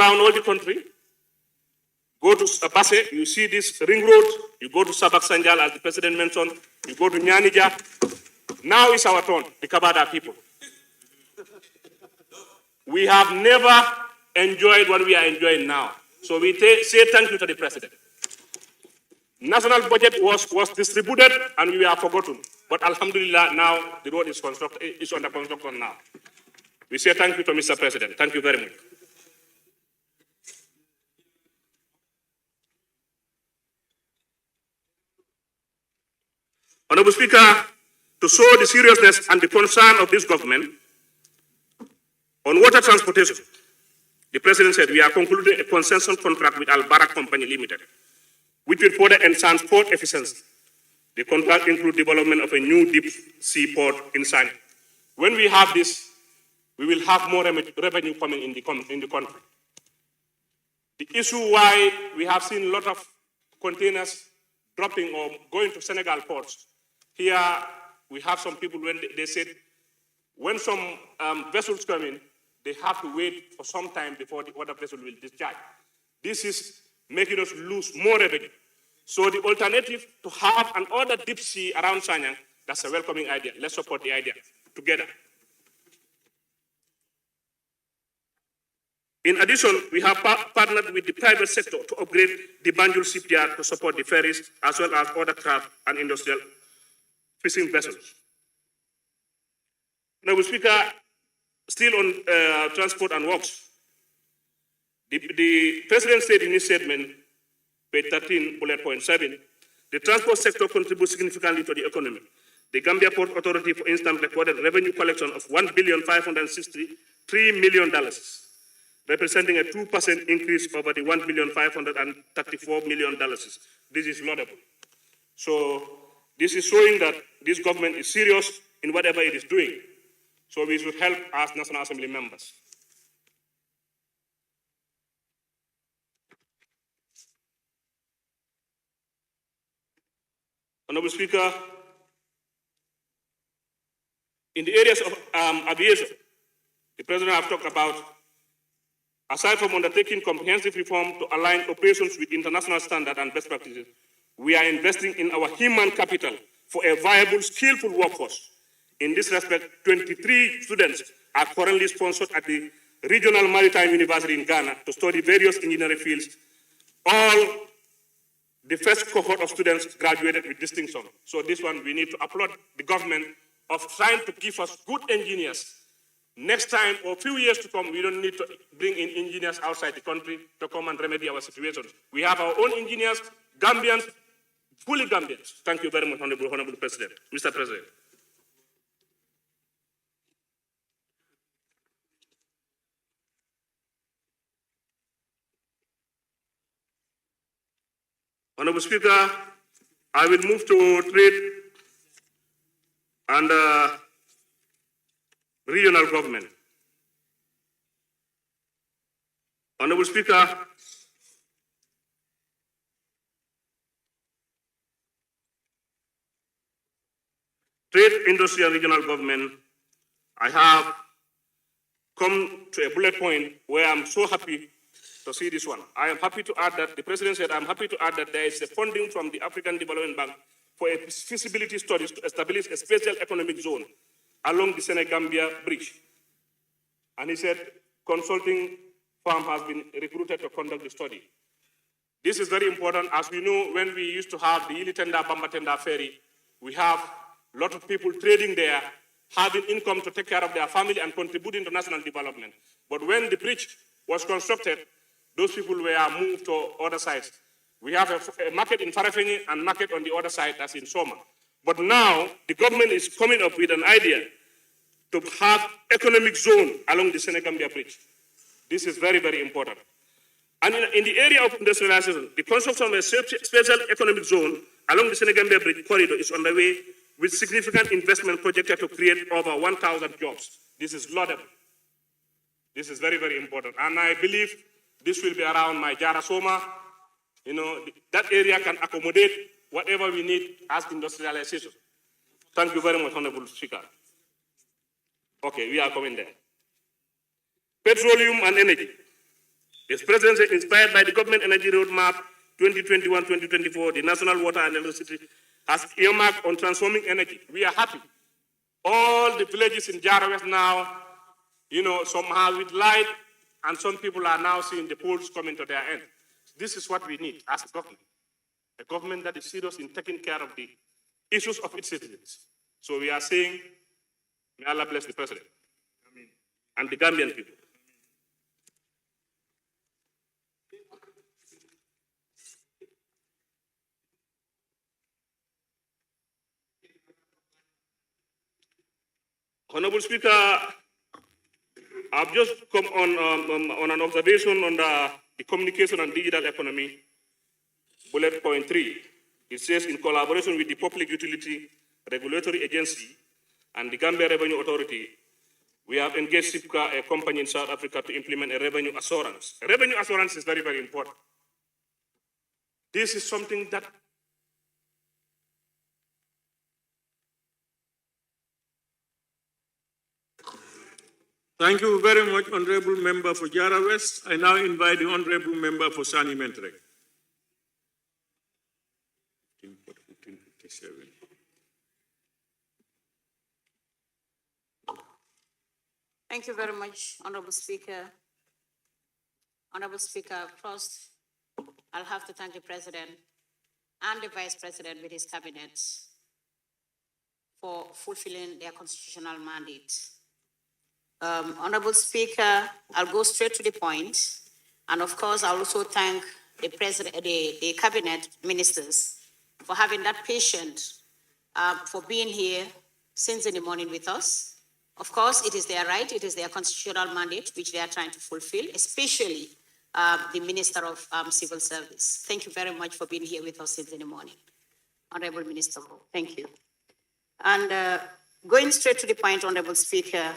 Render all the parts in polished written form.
around all the country. Go to Basse, you see this ring road. You go to Sabak Sanjal, as the president mentioned. You go to Nyanija. Now is our turn, the Kabada people. We have never enjoyed what we are enjoying now. So we say thank you to the president. National budget was distributed and we are forgotten. But alhamdulillah, now the road is under construction now. We say thank you to Mr. President. Thank you very much. Honorable Speaker, to show the seriousness and the concern of this government on water transportation, the President said we are concluding a concession contract with Al-Barak Company Limited, which will further enhance port efficiency. The contract includes development of a new deep sea port in Sani. When we have this, we will have more revenue coming in the country. The issue why we have seen a lot of containers dropping or going to Senegal ports, here we have some people when they said when some vessels come in, they have to wait for some time before the other vessel will discharge. This is making us lose more revenue. So the alternative to have an other deep sea around Sanyang, that's a welcoming idea. Let's support the idea together. In addition, we have partnered with the private sector to upgrade the Banjul shipyard to support the ferries, as well as other craft and industrial fishing vessels. Now, Speaker, still on transport and works, the President said in his statement, page 13, bullet point 7, the transport sector contributes significantly to the economy. The Gambia Port Authority, for instance, recorded revenue collection of $1,563 million, representing a 2% increase over the $1,534 million. This is laudable. So this is showing that this government is serious in whatever it is doing. So we should help as National Assembly members. Honorable Speaker, in the areas of aviation, the President has talked about, aside from undertaking comprehensive reform to align operations with international standards and best practices, we are investing in our human capital for a viable, skillful workforce. In this respect, 23 students are currently sponsored at the Regional Maritime University in Ghana to study various engineering fields. All the first cohort of students graduated with distinction. So this one, we need to applaud the government of trying to give us good engineers. Next time, or a few years to come, we don't need to bring in engineers outside the country to come and remedy our situation. We have our own engineers, Gambians, fully Gambians. Thank you very much, Honorable President. Mr. President. Honorable Speaker, I will move to trade and regional government. Honorable Speaker, trade, industry, and regional government, I have come to a bullet point where I'm so happy to see this one. I am happy to add that the President said, I'm happy to add that there is a funding from the African Development Bank for a feasibility studies to establish a special economic zone along the Senegambia Bridge. And he said, consulting firm has been recruited to conduct the study. This is very important. As we know, when we used to have the Ilitenda Bambatenda ferry, we have a lot of people trading there, having income to take care of their family and contributing to national development. But when the bridge was constructed, those people were moved to other sides. We have a market in Farafenni and market on the other side, that's in Soma. But now, the government is coming up with an idea to have economic zone along the Senegambia Bridge. This is very, very important. And in the area of industrialization, the construction of a special economic zone along the Senegambia Bridge corridor is underway with significant investment projected to create over 1,000 jobs. This is laudable. This is very, very important. And I believe this will be around my Jara Soma. You know, that area can accommodate whatever we need as industrialization. Thank you very much, Honorable Speaker. Okay, we are coming there. Petroleum and energy. This presidency, inspired by the government energy roadmap 2021-2024, the National Water and Electricity has earmarked on transforming energy. We are happy. All the villages in Jara West now, some have with light, and some people are now seeing the pools coming to their end. This is what we need as a government that is serious in taking care of the issues of its citizens. So we are saying, may Allah bless the president. Amen. And the Gambian people. Honorable Speaker, I've just come on an observation on the communication and digital economy, bullet point 3. It says, in collaboration with the Public Utility Regulatory Agency and the Gambia Revenue Authority, we have engaged SIPCA, a company in South Africa, to implement a revenue assurance. A revenue assurance is very, very important. This is something that Thank you very much, Honorable Member for Jara West. I now invite the Honorable Member for Sani Mentrek. Thank you very much, Honorable Speaker. Honorable Speaker, first, I'll have to thank the President and the Vice President with his cabinet for fulfilling their constitutional mandate. Honorable Speaker, I'll go straight to the point. And of course, I'll also thank the President, the Cabinet Ministers for having that patience, for being here since in the morning with us. Of course, it is their right, it is their constitutional mandate, which they are trying to fulfill, especially the Minister of Civil Service. Thank you very much for being here with us since in the morning. Honorable Minister, thank you. And going straight to the point, Honorable Speaker,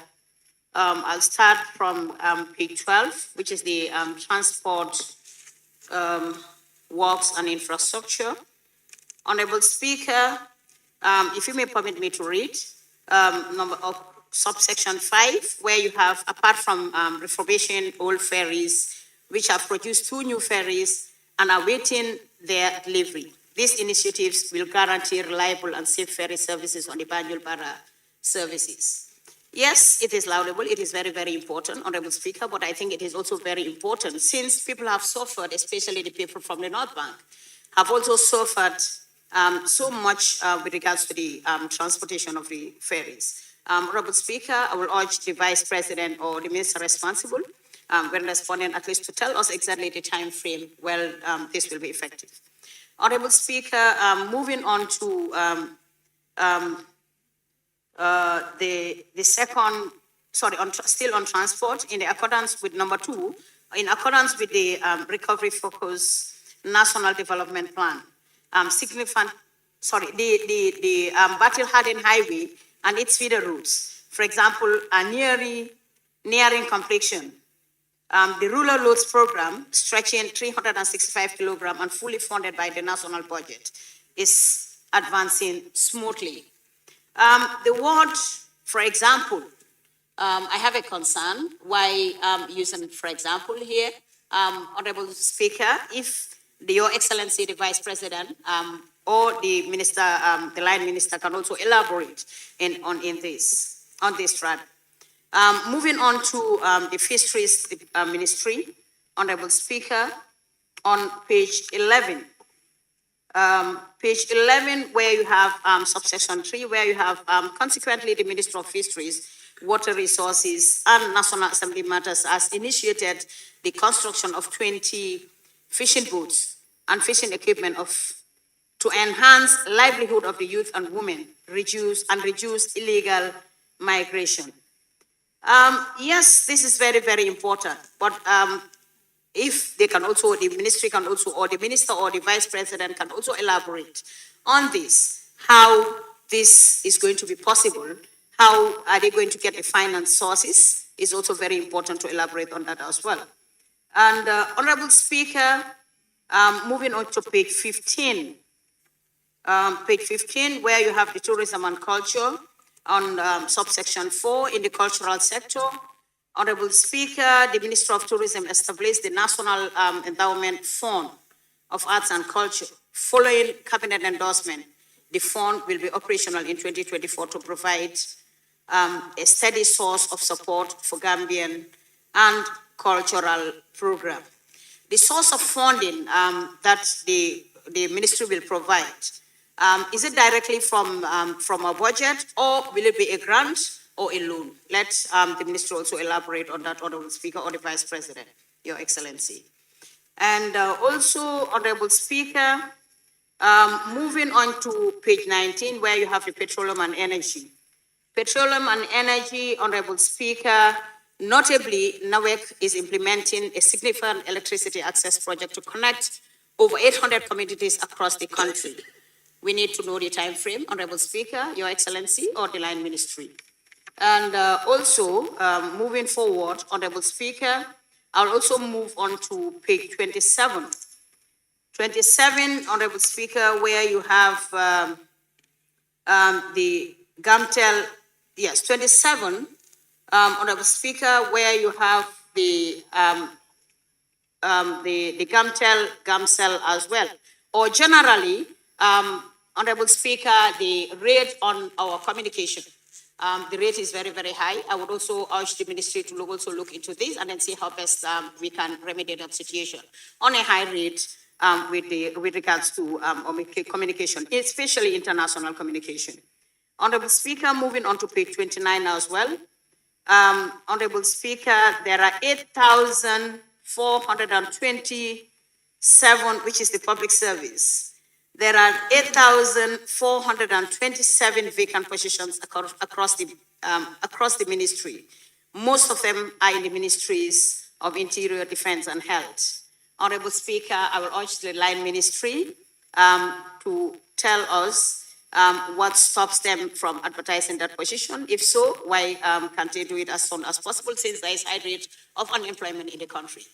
I'll start from page 12, which is the transport works and infrastructure. Honorable Speaker, if you may permit me to read subsection 5, where you have, apart from refurbishing old ferries, which have produced 2 new ferries and are waiting their delivery. These initiatives will guarantee reliable and safe ferry services on the Banjul-Bara services. Yes, it is laudable. It is very, very important, Honorable Speaker, but I think it is also very important since people have suffered, especially the people from the North Bank, have also suffered so much with regards to the transportation of the ferries. Honorable Speaker, I will urge the Vice President or the Minister responsible, when responding, at least to tell us exactly the time frame where this will be effective. Honorable Speaker, moving on to the second, still on transport, in accordance with number 2, in accordance with the Recovery Focus National Development Plan, the battle-hardened highway and its feeder routes, for example, are nearing completion. The rural loads program, stretching 365 kilograms and fully funded by the national budget, is advancing smoothly. The word, for example, I have a concern why using, for example, here, Honorable Speaker, if Your Excellency, the Vice President, or the Minister, the Line Minister can also elaborate on this thread. Moving on to the Fisheries Ministry, Honorable Speaker, on page 11. Page 11, where you have subsection 3, where you have consequently the Minister of Fisheries, Water Resources, and National Assembly Matters has initiated the construction of 20 fishing boats and fishing equipment to enhance livelihood of the youth and women, reduce illegal migration. Yes, this is very, very important, but if they can also, the ministry can also, or the minister or the vice president can also elaborate on this, how this is going to be possible, how are they going to get the finance sources, is also very important to elaborate on that as well. And Honorable Speaker, moving on to page 15. Page 15, where you have the tourism and culture on subsection 4 in the cultural sector. Honorable Speaker, the Minister of Tourism established the National Endowment Fund of Arts and Culture. Following cabinet endorsement, the fund will be operational in 2024 to provide a steady source of support for Gambian and cultural program. The source of funding that the ministry will provide, is it directly from a budget, or will it be a grant or a loan? Let the minister also elaborate on that, Honorable Speaker, or the Vice President, Your Excellency. And also, Honorable Speaker, moving on to page 19, where you have the petroleum and energy. Petroleum and energy, Honorable Speaker, notably, NAWEC is implementing a significant electricity access project to connect over 800 communities across the country. We need to know the time frame, Honorable Speaker, Your Excellency, or the line ministry. And also, moving forward, Honorable Speaker, I'll also move on to page 27. 27, Honorable Speaker, where you have the GAMTEL, yes, 27, Honorable Speaker, where you have the GAMTEL, GAMCEL as well. Or generally, Honorable Speaker, the rate on our communication, the rate is very, very high. I would also urge the ministry to also look into this and then see how best we can remedy that situation on a high rate with regards to communication, especially international communication. Honorable Speaker, moving on to page 29 as well. Honorable Speaker, there are 8,427, which is the public service. There are 8,427 vacant positions across the ministry. Most of them are in the ministries of Interior, Defense, and Health. Honorable Speaker, I will urge the line ministry to tell us what stops them from advertising that position. If so, why can't they do it as soon as possible, since there is high rate of unemployment in the country?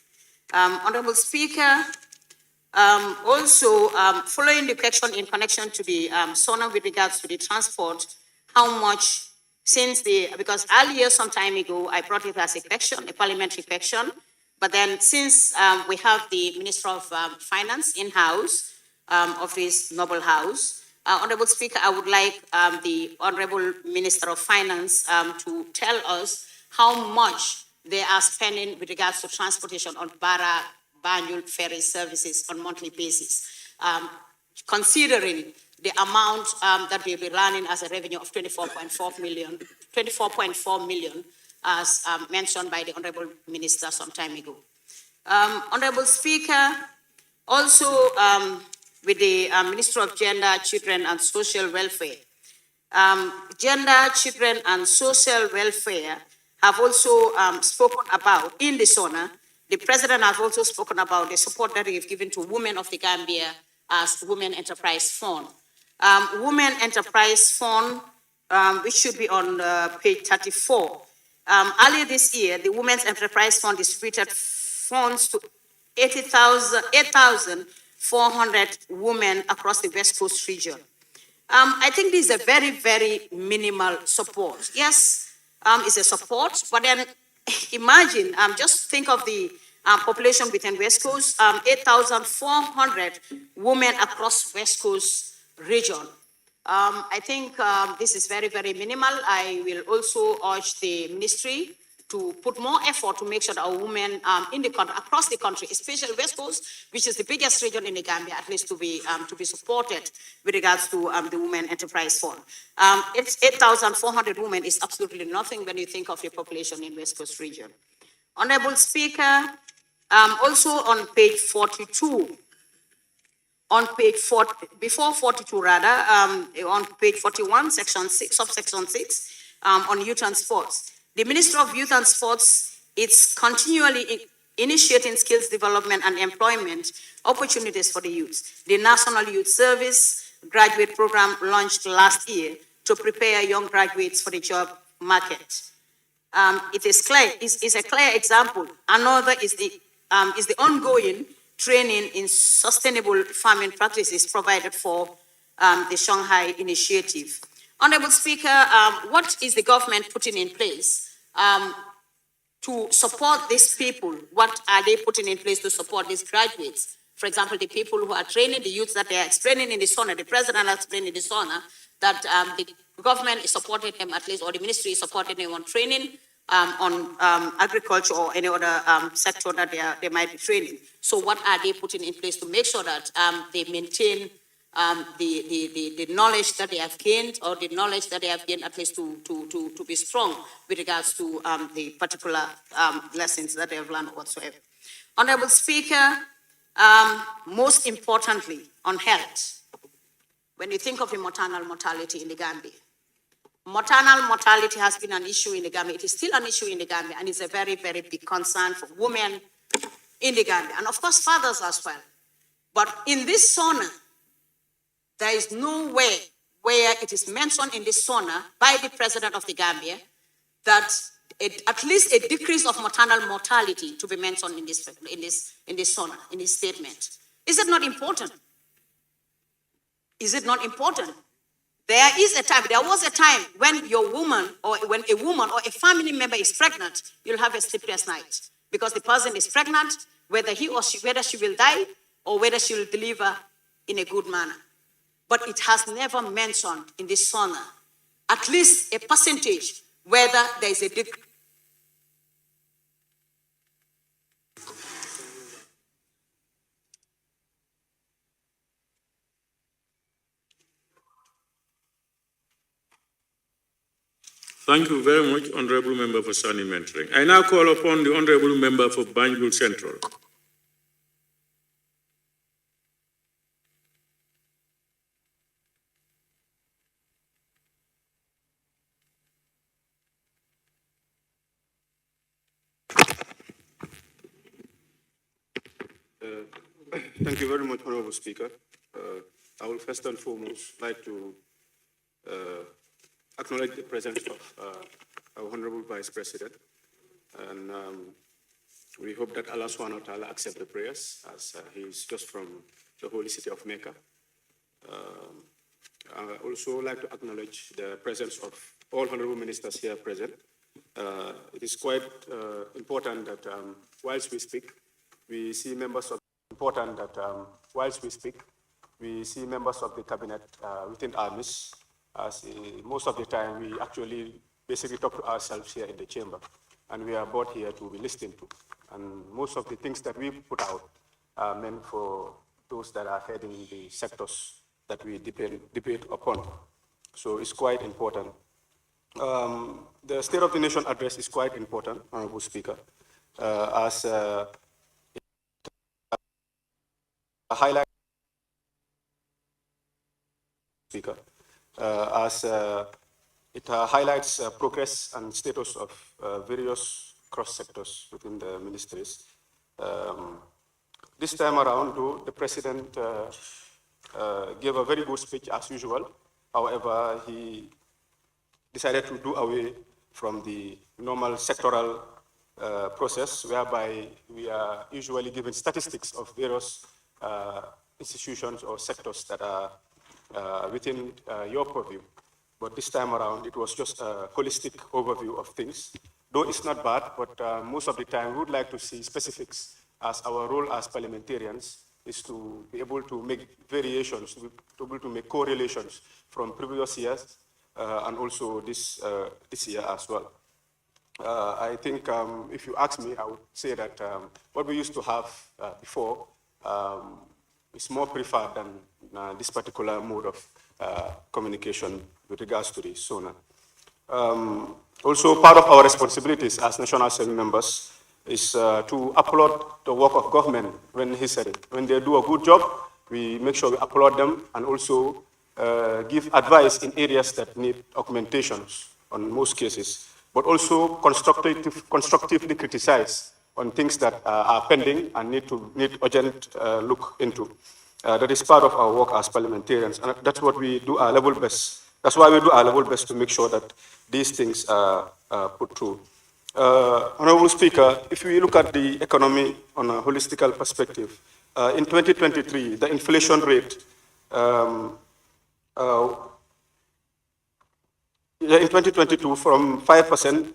Honorable Speaker, also, following the question in connection to the SoNA with regards to the transport, how much because earlier, some time ago, I brought it as a question, a parliamentary question, but then since we have the Minister of Finance in-house of this noble house, Honorable Speaker, I would like the Honorable Minister of Finance to tell us how much they are spending with regards to transportation on Banjul ferry services on a monthly basis, considering the amount that we'll be running as a revenue of 24.4 million, as mentioned by the Honorable Minister some time ago. Honorable Speaker, also with the Minister of Gender, Children and Social Welfare. Gender, Children and Social Welfare have also spoken about, in the SoNA, the President has also spoken about the support that we have given to women of the Gambia as Women Enterprise Fund. Women Enterprise Fund, which should be on page 34. Earlier this year, the Women's Enterprise Fund distributed funds to 8,400 women across the West Coast region. I think this is a very, very minimal support. Yes, it's a support, but then imagine, just think of the population within West Coast, 8,400 women across West Coast region. I think this is very, very minimal. I will also urge the ministry to put more effort to make sure that our women in the country, across the country, especially West Coast, which is the biggest region in the Gambia, at least to be supported with regards to the Women Enterprise Fund. It's 8,400 women is absolutely nothing when you think of your population in West Coast region. Honorable Speaker, also on page 42, on page 40, before 42 rather, on page 41, section 6, subsection 6, on youth and sports. The Minister of Youth and Sports is continually initiating skills development and employment opportunities for the youth. The National Youth Service graduate program launched last year to prepare young graduates for the job market. It is clear, is a clear example. Another is the ongoing training in sustainable farming practices provided for the Shanghai Initiative. Honorable Speaker, what is the government putting in place to support these people. What are they putting in place to support these graduates? For example, the people who are training, the youths that they are training in the SoNA, the president has trained in the SoNA, that the government is supporting them at least, or the ministry is supporting them on training on agriculture or any other sector that they might be training. So what are they putting in place to make sure that they maintain the knowledge that they have gained, or the knowledge that they have gained at least to be strong with regards to the particular lessons that they have learned whatsoever. Honorable Speaker, most importantly on health, when you think of the maternal mortality in the Gambia, maternal mortality has been an issue in the Gambia. It is still an issue in the Gambia, and it's a very, very big concern for women in the Gambia, and of course fathers as well. But in this SoNA, there is no way where it is mentioned in this SoNA by the president of the Gambia that at least a decrease of maternal mortality to be mentioned in this SoNA, in this statement. Is it not important? Is it not important? There was a time when your woman, or when a woman or a family member is pregnant, you'll have a sleepless night because the person is pregnant, whether she will die or whether she will deliver in a good manner. But it has never mentioned in this SoNA at least a percentage whether there is a decrease. Thank you very much, Honorable Member for Sani Mentoring. I now call upon the Honorable Member for Banjul Central. Thank you very much, Honorable Speaker. I will first and foremost like to acknowledge the presence of our Honorable Vice President, and we hope that Allah subhanahu wa ta'ala accept the prayers, as he is just from the holy city of Mecca. I also like to acknowledge the presence of all Honorable Ministers here present. It is quite important that whilst we speak, we see members of the cabinet within our midst, as most of the time we actually basically talk to ourselves here in the chamber, and we are brought here to be listened to. And most of the things that we put out are meant for those that are heading the sectors that we debate upon. So it's quite important. The State of the Nation address is quite important, Honorable Speaker, as highlight Speaker, as it highlights progress and status of various cross sectors within the ministries. This time around, though, the President gave a very good speech as usual. However, he decided to do away from the normal sectoral process, whereby we are usually given statistics of various institutions or sectors that are within your purview. But this time around, it was just a holistic overview of things. Though it's not bad, but most of the time we would like to see specifics, as our role as parliamentarians is to be able to make variations, to be able to make correlations from previous years and also this year as well. I think if you ask me, I would say that what we used to have before is more preferred than this particular mode of communication with regards to the SoNA. Also, part of our responsibilities as National Assembly members is to applaud the work of government when necessary. When they do a good job, we make sure we applaud them and also give advice in areas that need augmentations on most cases, but also constructively criticize on things that are pending and need urgent look into. That is part of our work as parliamentarians, and that's what we do our level best. That's why we do our level best to make sure that these things are put through. Honorable Speaker, if we look at the economy on a holistical perspective, in 2023, the inflation rate, in 2022, from 5%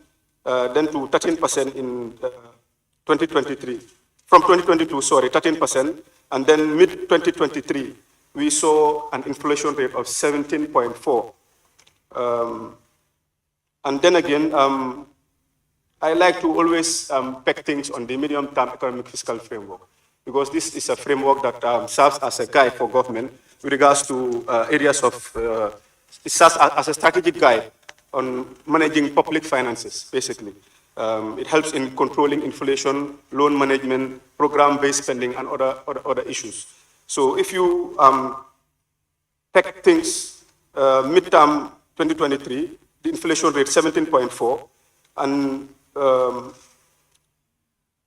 then to 13% in 2023. From 2022, sorry, 13%, and then mid-2023, we saw an inflation rate of 17.4. And then again, I like to always peg things on the medium-term economic fiscal framework, because this is a framework that serves as a guide for government with regards to areas of, it serves as a strategic guide on managing public finances, basically. It helps in controlling inflation, loan management, program-based spending, and other issues. So if you take things midterm 2023, the inflation rate 17.4, and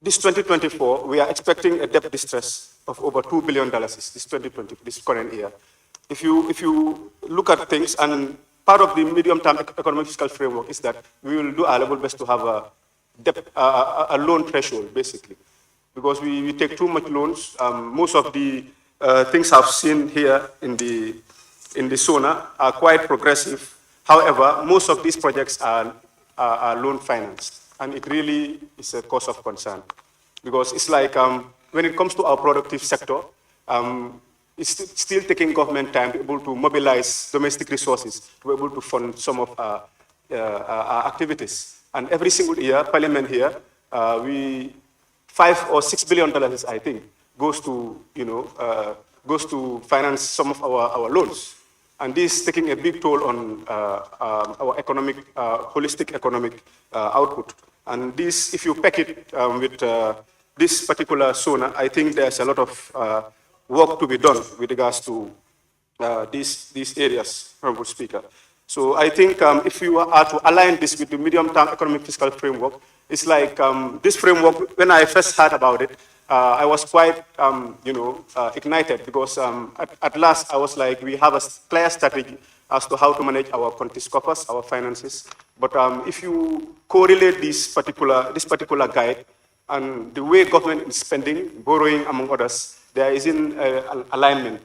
this 2024, we are expecting a debt distress of over $2 billion this current year. If you look at things, and part of the medium-term economic fiscal framework is that we will do our level best to have a loan threshold, basically, because we take too much loans. Most of the things I've seen here in the SoNA are quite progressive. However, most of these projects are loan financed, and it really is a cause of concern, because it's like when it comes to our productive sector, it's still taking government time to be able to mobilize domestic resources to be able to fund some of our activities. And every single year, Parliament here, $5 or $6 billion, I think, goes to finance some of our loans. And this is taking a big toll on our economic, holistic economic output. And this, if you pack it with this particular SoNA, I think there's a lot of work to be done with regards to these areas, Honorable Speaker. So I think if you are to align this with the medium-term economic fiscal framework, it's like this framework, when I first heard about it, I was quite, ignited, because at last I was like, we have a clear strategy as to how to manage our country's coffers, our finances. But if you correlate this particular guide and the way government is spending, borrowing, among others, there is an alignment,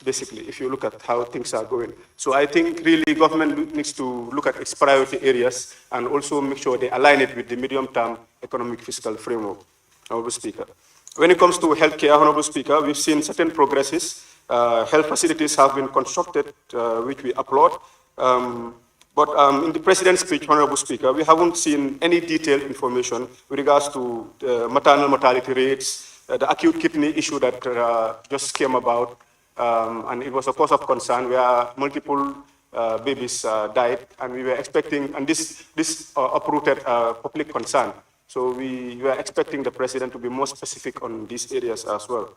basically, if you look at how things are going. So I think really government needs to look at its priority areas and also make sure they align it with the medium-term economic fiscal framework, Honorable Speaker. When it comes to healthcare, Honorable Speaker, we've seen certain progresses. Health facilities have been constructed, which we applaud. But in the President's speech, Honorable Speaker, we haven't seen any detailed information with regards to maternal mortality rates, the acute kidney issue that just came about, and it was a cause of concern where multiple babies died, and we were expecting, and this uprooted public concern. So we were expecting the President to be more specific on these areas as well.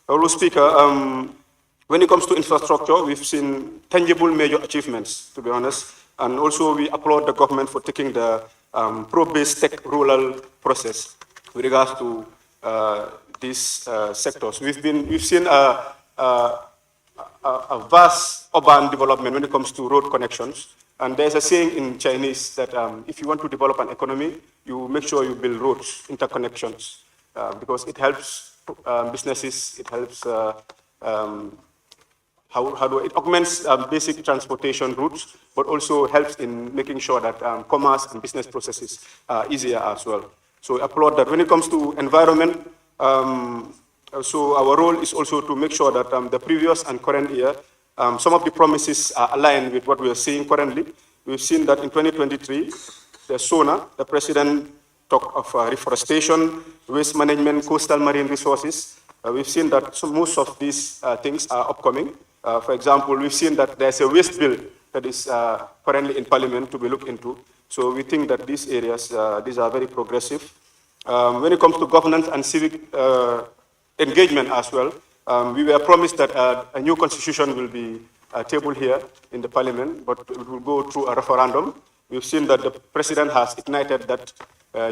Honorable Speaker, when it comes to infrastructure, we've seen tangible major achievements, to be honest, and also we applaud the government for taking the pro-based tech rural process with regards to these sectors. We've seen a vast urban development when it comes to road connections. And there's a saying in Chinese that if you want to develop an economy, you make sure you build roads, interconnections, because it helps businesses, it helps, it augments basic transportation routes, but also helps in making sure that commerce and business processes are easier as well. So I applaud that. When it comes to environment, so our role is also to make sure that the previous and current year, some of the promises are aligned with what we are seeing currently. We've seen that in 2023, the SoNA, the President talked of reforestation, waste management, coastal marine resources. We've seen that most of these things are upcoming. For example, we've seen that there's a waste bill that is currently in Parliament to be looked into. So we think that these areas, these are very progressive. When it comes to governance and civic engagement as well, we were promised that a new constitution will be tabled here in the Parliament, but it will go through a referendum. We've seen that the President has ignited that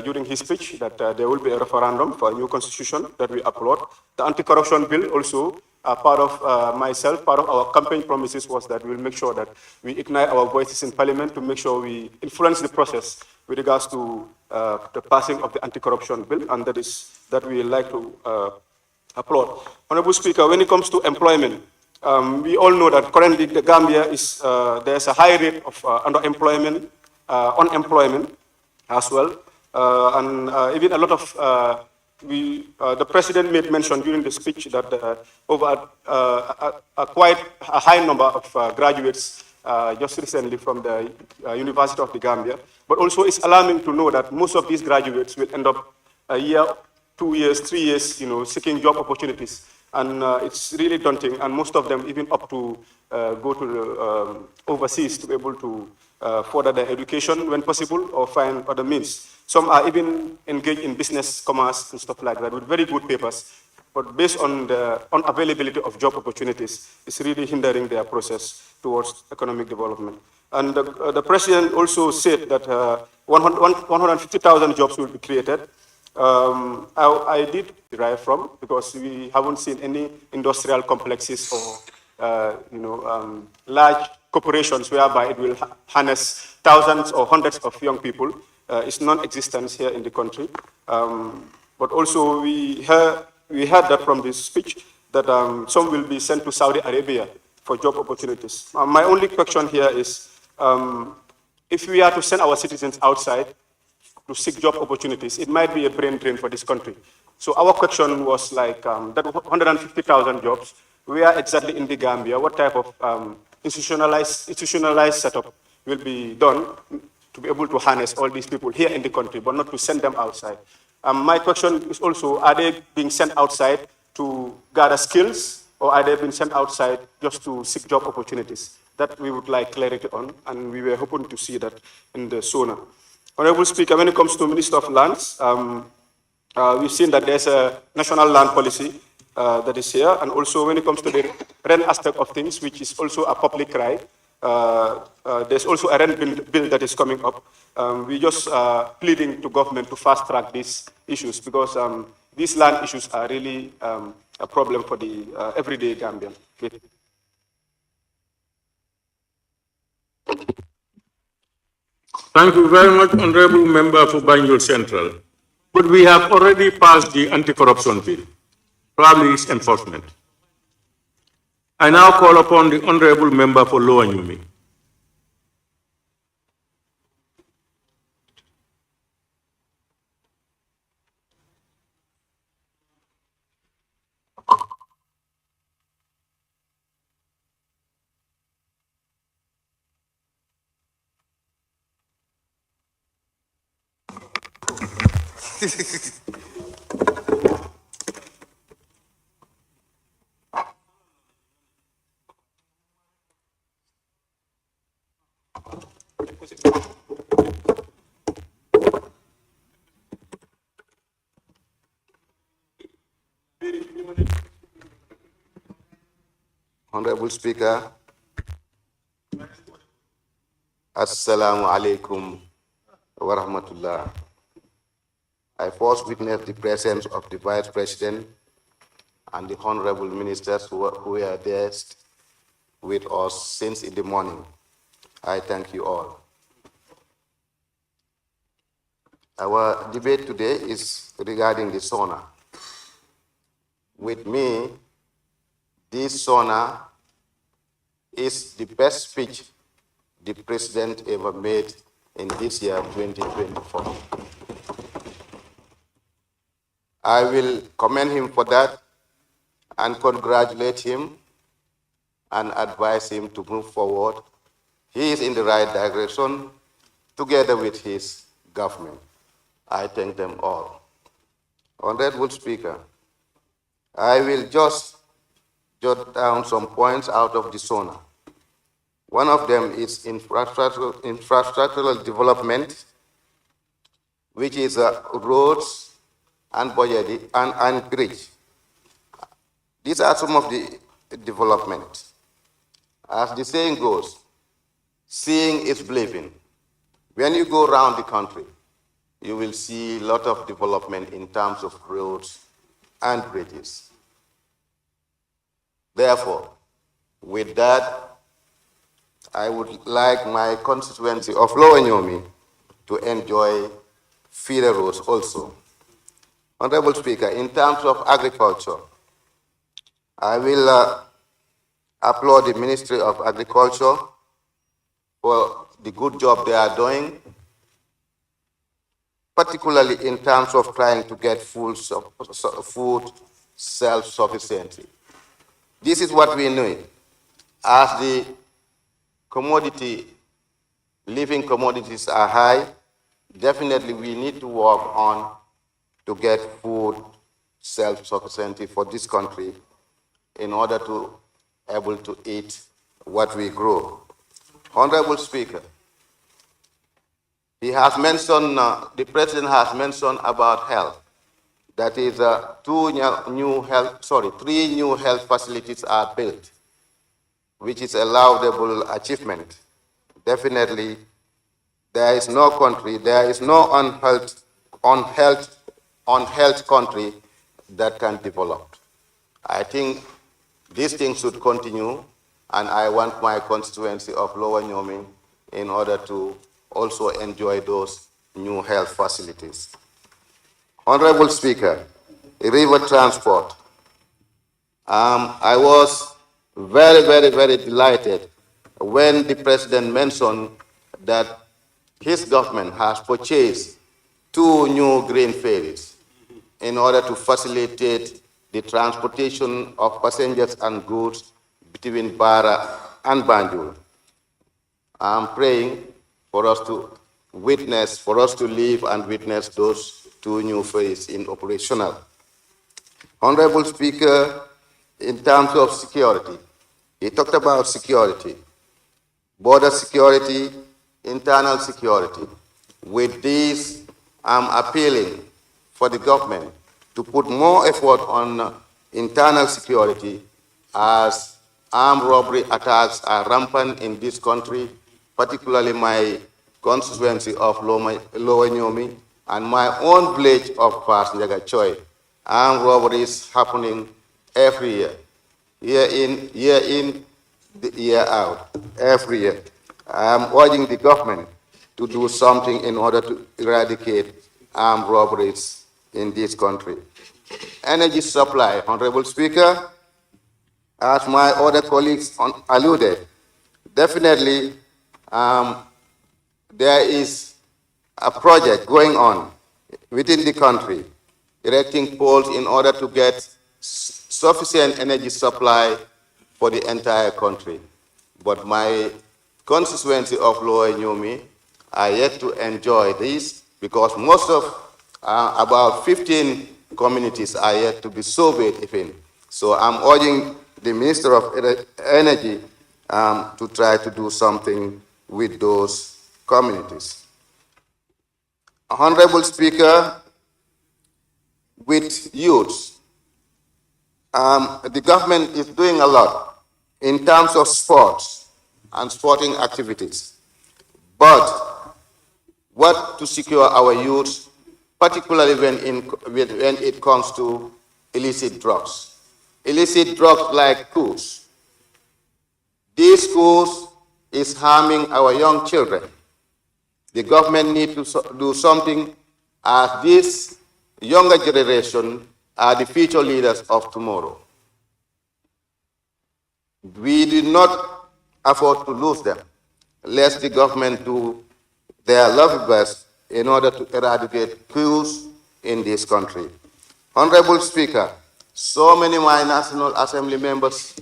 during his speech, that there will be a referendum for a new constitution that we applaud. The anti-corruption bill also, part of myself, part of our campaign promises was that we'll make sure that we ignite our voices in Parliament to make sure we influence the process with regards to the passing of the anti-corruption bill, and that we like to applaud. Honorable Speaker, when it comes to employment, we all know that currently the Gambia is, there's a high rate of underemployment unemployment as well. Even a lot of, the president made mention during the speech that over quite a high number of graduates just recently from the University of the Gambia. But also it's alarming to know that most of these graduates will end up a year, 2 years, 3 years, seeking job opportunities. And it's really daunting, and most of them even up to go to overseas to be able to further their education when possible or find other means. Some are even engaged in business, commerce, and stuff like that with very good papers. But based on the unavailability of job opportunities, it's really hindering their process towards economic development. And the president also said that 150,000 jobs will be created. I did derive from, because we haven't seen any industrial complexes or large corporations whereby it will harness thousands or hundreds of young people. It's non-existent here in the country. But also we heard that from this speech that some will be sent to Saudi Arabia for job opportunities. My only question here is, if we are to send our citizens outside to seek job opportunities, it might be a brain drain for this country. So our question was like, that 150,000 jobs, where exactly in the Gambia, what type of institutionalized setup will be done to be able to harness all these people here in the country, but not to send them outside. My question is also, are they being sent outside to gather skills, or are they being sent outside just to seek job opportunities? That we would like clarity on, and we were hoping to see that in the SoNA. Honorable Speaker, when it comes to Minister of Lands, we've seen that there's a national land policy that is here, and also when it comes to the rent aspect of things, which is also a public right, there's also a rent bill that is coming up. We're just pleading to government to fast track these issues, because these land issues are really a problem for the everyday Gambian. Thank you very much, Honorable Member for Banjul Central. But we have already passed the anti-corruption bill, probably its enforcement. I now call upon the Honorable Member for Lower Nyumi. Honorable Speaker, Assalamu alaikum wa rahmatullah. I first witnessed the presence of the Vice President and the honorable ministers who were there with us since in the morning. I thank you all. Our debate today is regarding the SoNA. With me, this SoNA is the best speech the President ever made in this year, 2024. I will commend him for that and congratulate him and advise him to move forward. He is in the right direction together with his government. I thank them all. Honorable Speaker, I will just jot down some points out of the SoNA. One of them is infrastructural development, which is roads and budget and bridge. These are some of the development. As the saying goes, seeing is believing. When you go around the country, you will see a lot of development in terms of roads and bridges. Therefore, with that, I would like my constituency of Lower Nyomi to enjoy feeder roads also. Honorable Speaker, in terms of agriculture, I will applaud the Ministry of Agriculture for the good job they are doing, particularly in terms of trying to get food self-sufficiency. This is what we need. As the living commodities are high, definitely we need to work on to get food self-sufficiency for this country in order to able to eat what we grow. Honorable Speaker, he has mentioned, the President has mentioned about health. That is, 3 new health facilities are built, which is a laudable achievement. Definitely, there is no country, there is no unhealth country that can develop. I think these things should continue, and I want my constituency of Lower Nyomi in order to also enjoy those new health facilities. Honorable Speaker, river transport. I was very, very, very delighted when the President mentioned that his government has purchased 2 new green ferries in order to facilitate the transportation of passengers and goods between Bara and Banjul. I'm praying for us to live and witness those 2 new ferries in operational. Honorable Speaker, in terms of security, he talked about security, border security, internal security. With this, I'm appealing for the government to put more effort on internal security, as armed robbery attacks are rampant in this country, particularly my constituency of Lower Nyomi and my own village of Pas Njaga Choi. Armed robberies happening every year, year in, year out, every year. I'm urging the government to do something in order to eradicate armed robberies in this country. Energy supply, Honorable Speaker, as my other colleagues alluded, definitely there is a project going on within the country, erecting poles in order to get sufficient energy supply for the entire country. But my constituency of Lower Nyomi are yet to enjoy this, because most of about 15 communities are yet to be surveyed even. So I'm urging the Minister of Energy to try to do something with those communities. Honorable Speaker, with youths, the government is doing a lot in terms of sports and sporting activities. But what to secure our youths, particularly when it comes to illicit drugs? Illicit drugs like coups. These coups is harming our young children. The government needs to do something, as this younger generation are the future leaders of tomorrow. We do not afford to lose them, lest the government do their level best in order to eradicate coups in this country. Honorable Speaker, so many my National Assembly members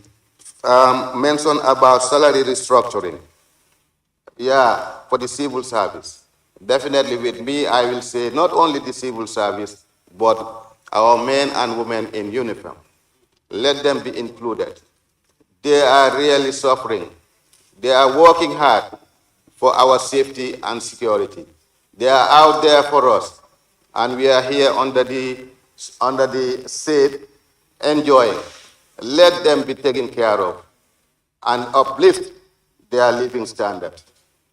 mentioned about salary restructuring. Yeah, for the civil service. Definitely with me, I will say not only the civil service, but our men and women in uniform. Let them be included. They are really suffering. They are working hard for our safety and security. They are out there for us, and we are here under the shade, enjoying. Let them be taken care of and uplift their living standard.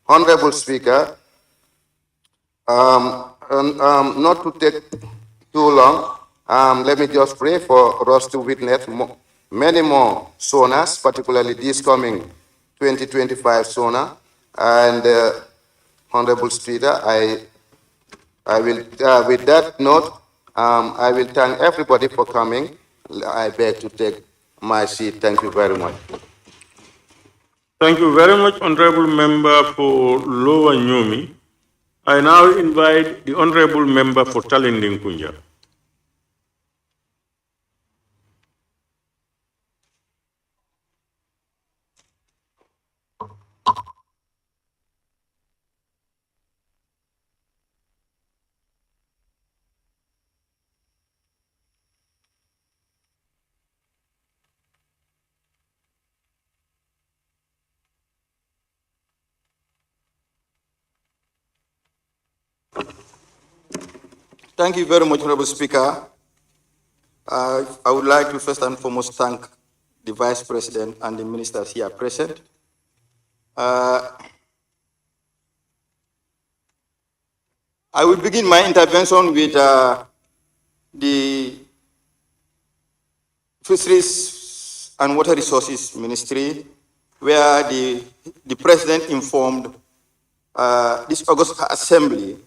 Honorable Speaker, not to take too long, let me just pray for us to witness many more SoNAs, particularly this coming 2025 SoNA. And Honorable Speaker, I will, with that note, I will thank everybody for coming. I beg to take my seat. Thank you very much. Thank you very much, Honorable Member for Lower Nyomi. I now invite the Honorable Member for Talinding Kunja. Thank you very much, Honorable Speaker. I would like to first and foremost thank the Vice President and the ministers here present. I will begin my intervention with the Fisheries and Water Resources Ministry, where the President informed this August Assembly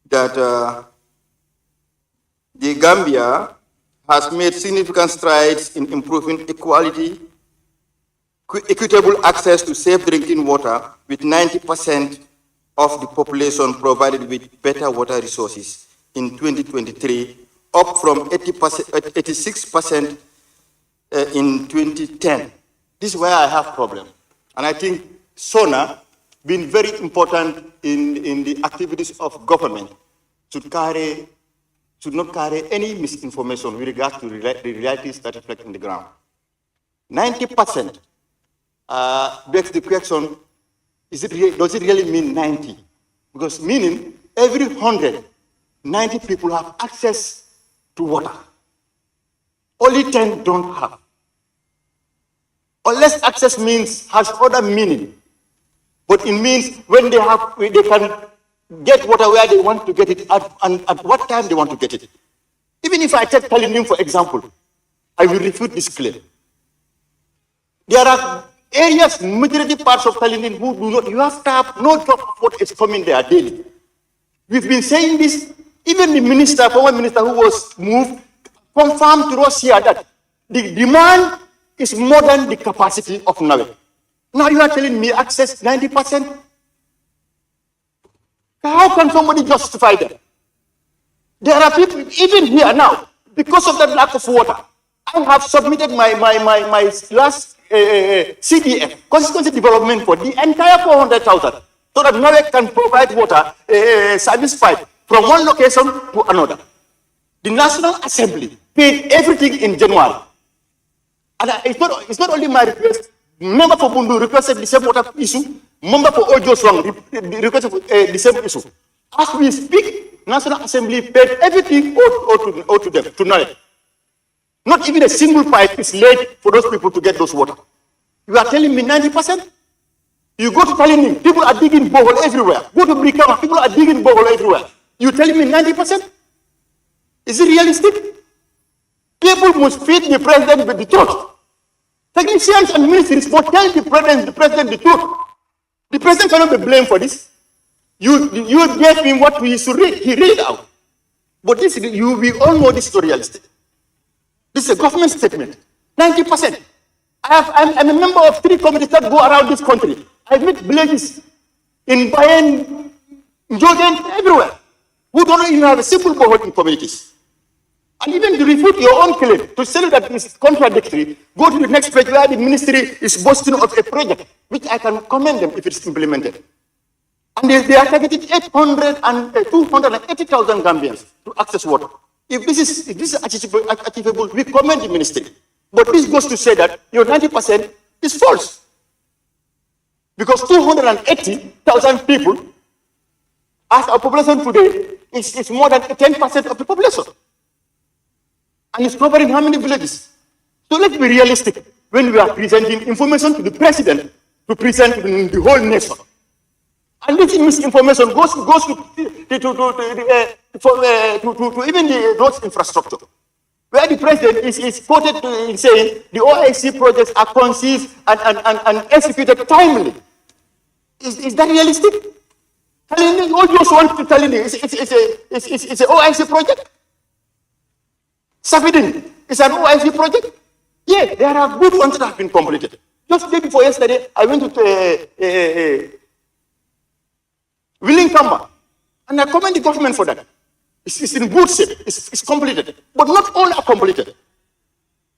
that the Gambia has made significant strides in improving equitable access to safe drinking water, with 90% of the population provided with better water resources in 2023, up from 86% in 2010. This is where I have problem. And I think SoNA, being very important in the activities of government, should not carry any misinformation with regard to the realities that reflect in the ground. 90% begs the question, does it really mean 90? Because meaning every 100, 90 people have access to water. Only 10 don't have. Unless access has other meaning, but it means when they can get water where they want to get it and at what time they want to get it. Even if I take Talinim, for example, I will refute this claim. There are areas, majority parts of Talinim who do not, you have to have no drop of water is coming there daily. We've been saying this, even the minister, former minister who was moved, confirmed to us here that the demand is more than the capacity of Nawe. Now you are telling me access 90%? How can somebody justify that? There are people, even here now, because of the lack of water. I have submitted my last CDF, constituency development for the entire 400,000, so that Norway can provide water service pipe from one location to another. The National Assembly paid everything in January. And it's not only my request. Member for Bundu requested the same water issue. Member for Ojo Swang requested the same issue. As we speak, National Assembly paid everything owed to them, to Norway. Not even a single pipe is laid for those people to get those water. You are telling me 90%? You go to Talinim, people are digging borehole everywhere. Go to Brikama, people are digging borehole everywhere. You telling me 90%? Is it realistic? People must feed the president with the truth. Technicians and ministries must tell the president the truth. The president cannot be blamed for this. You gave him what he should read. He read out. But this, we all know this is not realistic. This is a government statement. 90%. I'm a member of 3 committees that go around this country. I meet villages in Bayan, Jordan, everywhere, who don't even have a simple borehole in communities. And even to refute your own claim, to say that it's contradictory, go to the next page where the ministry is boasting of a project, which I can commend them if it's implemented. And they are targeting 280,000 Gambians to access water. If this is achievable, we commend the ministry. But this goes to say that your 90% is false. Because 280,000 people, as our population today, is more than 10% of the population. And it's covering how many villages? So let's be realistic when we are presenting information to the president to present to the whole nation. And this misinformation goes to even the roads infrastructure, where the president is quoted in saying the OIC projects are conceived and executed timely. Is that realistic? All those want to tell you it's an OIC project. Safidin is an OIC project. Yeah, there are good ones that have been completed. Just the day before yesterday, I went to Wellingara, and I commend the government for that. It's in good shape. It's completed, but not all are completed.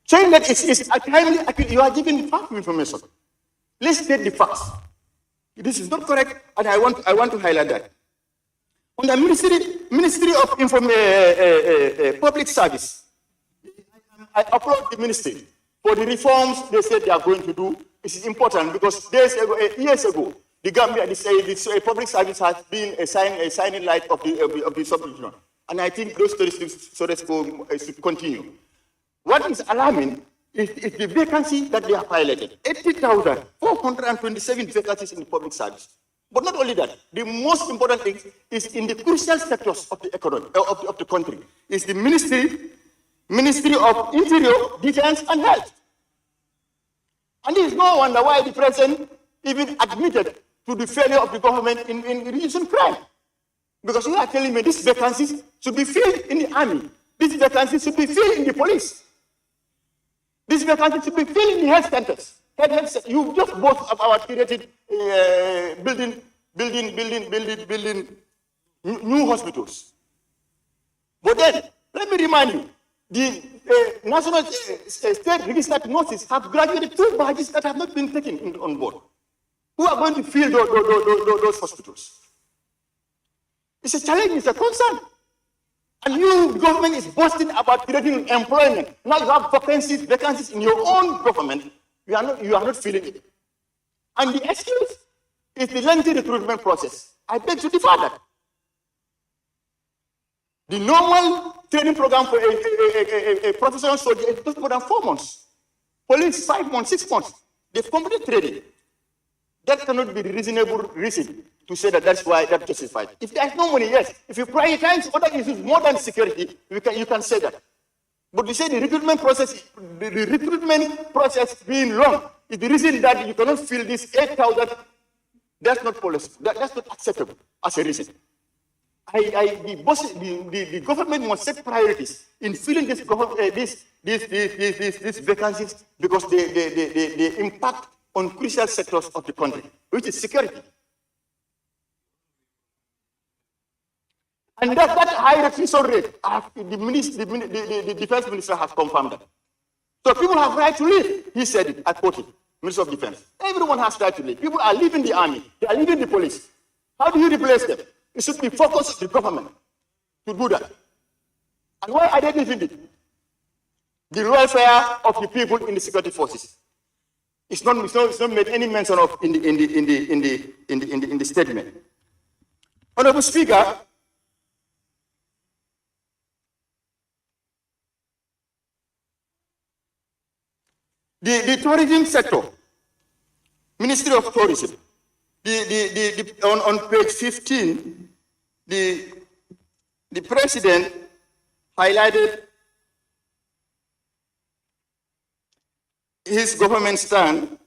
Saying that it's timely, you are giving false information. Let's state the facts. This is not correct, and I want to highlight that. On the Ministry of Public Service, I applaud the ministry for the reforms they said they are going to do. This is important because years ago, the Gambia, the public service has been a shining light of the sub-region. And I think those stories should continue. What is alarming is the vacancy that they have highlighted. 80,427 vacancies in the public service. But not only that, the most important thing is in the crucial sectors of the economy, of the country, is the Ministry of Interior, Defense, and Health. And there is no wonder why the president even admitted to the failure of the government in reducing crime. Because you are telling me these vacancies should be filled in the army. These vacancies should be filled in the police. These vacancies should be filled in the health centers. You just both of our created building new hospitals. But then, let me remind you, the national state registered nurses have graduated 2 badges that have not been taken on board. Who are going to fill those hospitals? It's a challenge, it's a concern. And you, government, is boasting about creating employment. Now you have vacancies in your own government. You are not filling it. And the excuse is the lengthy recruitment process. I beg to differ that. The normal training program for a professional soldier is just more than 4 months. Police, 5 months, 6 months. They've completed training. That cannot be the reasonable reason to say that that's why that's justified. If there's no money, yes. If you prioritize other issues more than security, you can say that. But you say the recruitment process being long is the reason that you cannot fill this 8,000. That's not policy. That's not acceptable as a reason. The government must set priorities in filling these vacancies because they impact on crucial sectors of the country, which is security. And that high refusal rate, the defense minister has confirmed that. So people have right to leave. He said it, I quote it, Minister of Defense. Everyone has right to leave. People are leaving the army. They are leaving the police. How do you replace them? It should be focused on the government to do that. And why are they leaving it? The welfare of the people in the security forces. It's not made any mention of in the statement. Honorable Speaker, the tourism sector, Ministry of Tourism, on page 15, the President highlighted his government stand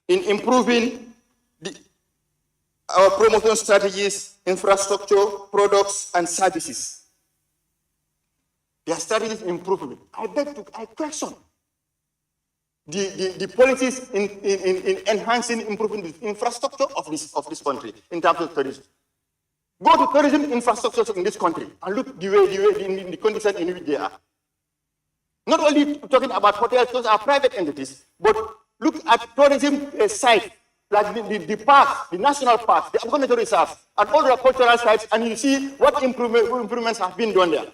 in improving our promotion strategies, infrastructure, products, and services. Their strategies improvement. I question the policies in enhancing, improving the infrastructure of this country in terms of tourism. Go to tourism infrastructure in this country and look the conditions in which they are. Not only talking about hotels, those are private entities, but look at tourism sites like the parks, the national parks, the African reserves, and all the cultural sites, and you see what improvements have been done there.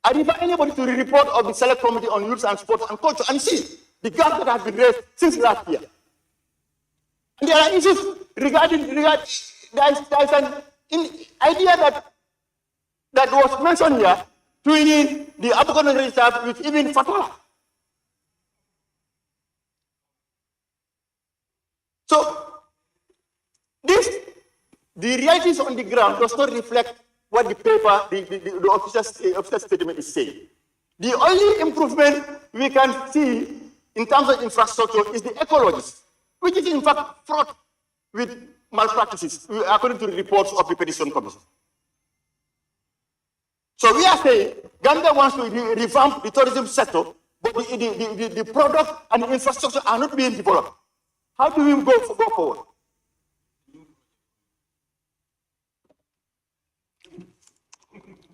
I invite anybody to the report of the Select Committee on Youth and Sports and Culture and see the gap that has been raised since last year. And there are issues regarding there's an idea that was mentioned here, twinning the African reserve with even Fatah. So the realities on the ground does not reflect what the paper, the official statement is saying. The only improvement we can see in terms of infrastructure is the ecologists, which is in fact fraught with malpractices, according to the reports of the Petition Commission. So we are saying Gambia wants to revamp the tourism sector, but the product and the infrastructure are not being developed. How do we go forward?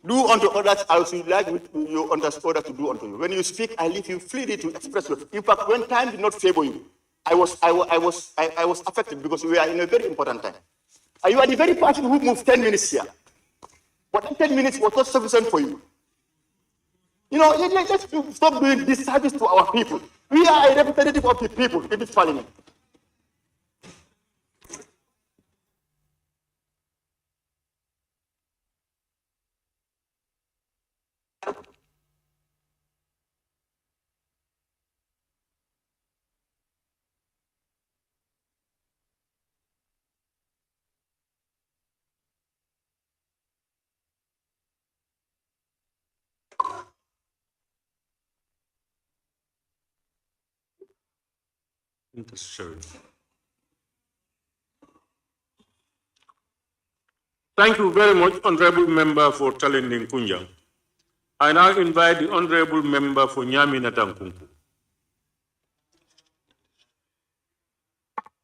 Do unto others as you like you understand others to do unto you. When you speak, I leave you freely to express yourself. In fact, when time did not favor you, I was affected because we are in a very important time. You are the very person who moved 10 minutes here. But that 10 minutes was not sufficient for you. You know, let's stop doing disservice to our people. We are a representative of the people in this parliament. Necessary. Thank you very much, Honorable Member for Talending Kunjang. I now invite the Honorable Member for Nyamina Tankunku.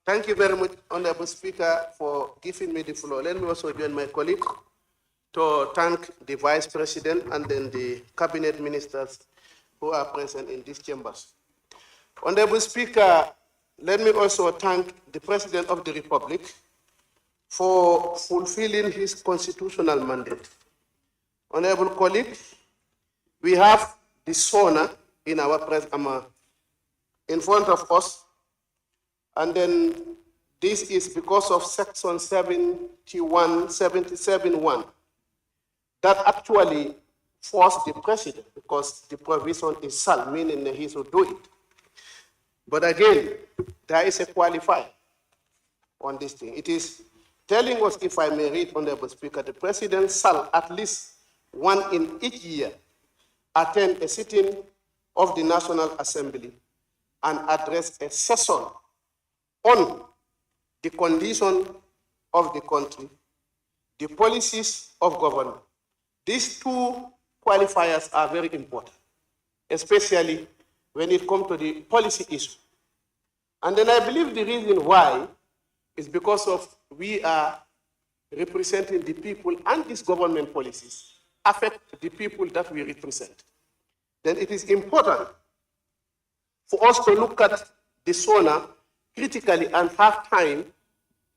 Thank you very much, Honorable Speaker, for giving me the floor. Let me also join my colleague to thank the Vice President and then the Cabinet Ministers who are present in these chambers. Honorable Speaker, let me also thank the President of the Republic for fulfilling his constitutional mandate. Honorable colleague, we have the SoNA in our in front of us, and then this is because of Section 77(1) that actually forced the President, because the provision is sal, meaning that he should do it. But again, there is a qualifier on this thing. It is telling us, if I may read, Honorable Speaker, the President shall at least one in each year attend a sitting of the National Assembly and address a session on the condition of the country, the policies of government. These two qualifiers are very important, especially when it comes to the policy issue. And then I believe the reason why is because of we are representing the people, and these government policies affect the people that we represent. Then it is important for us to look at the SoNA critically and have time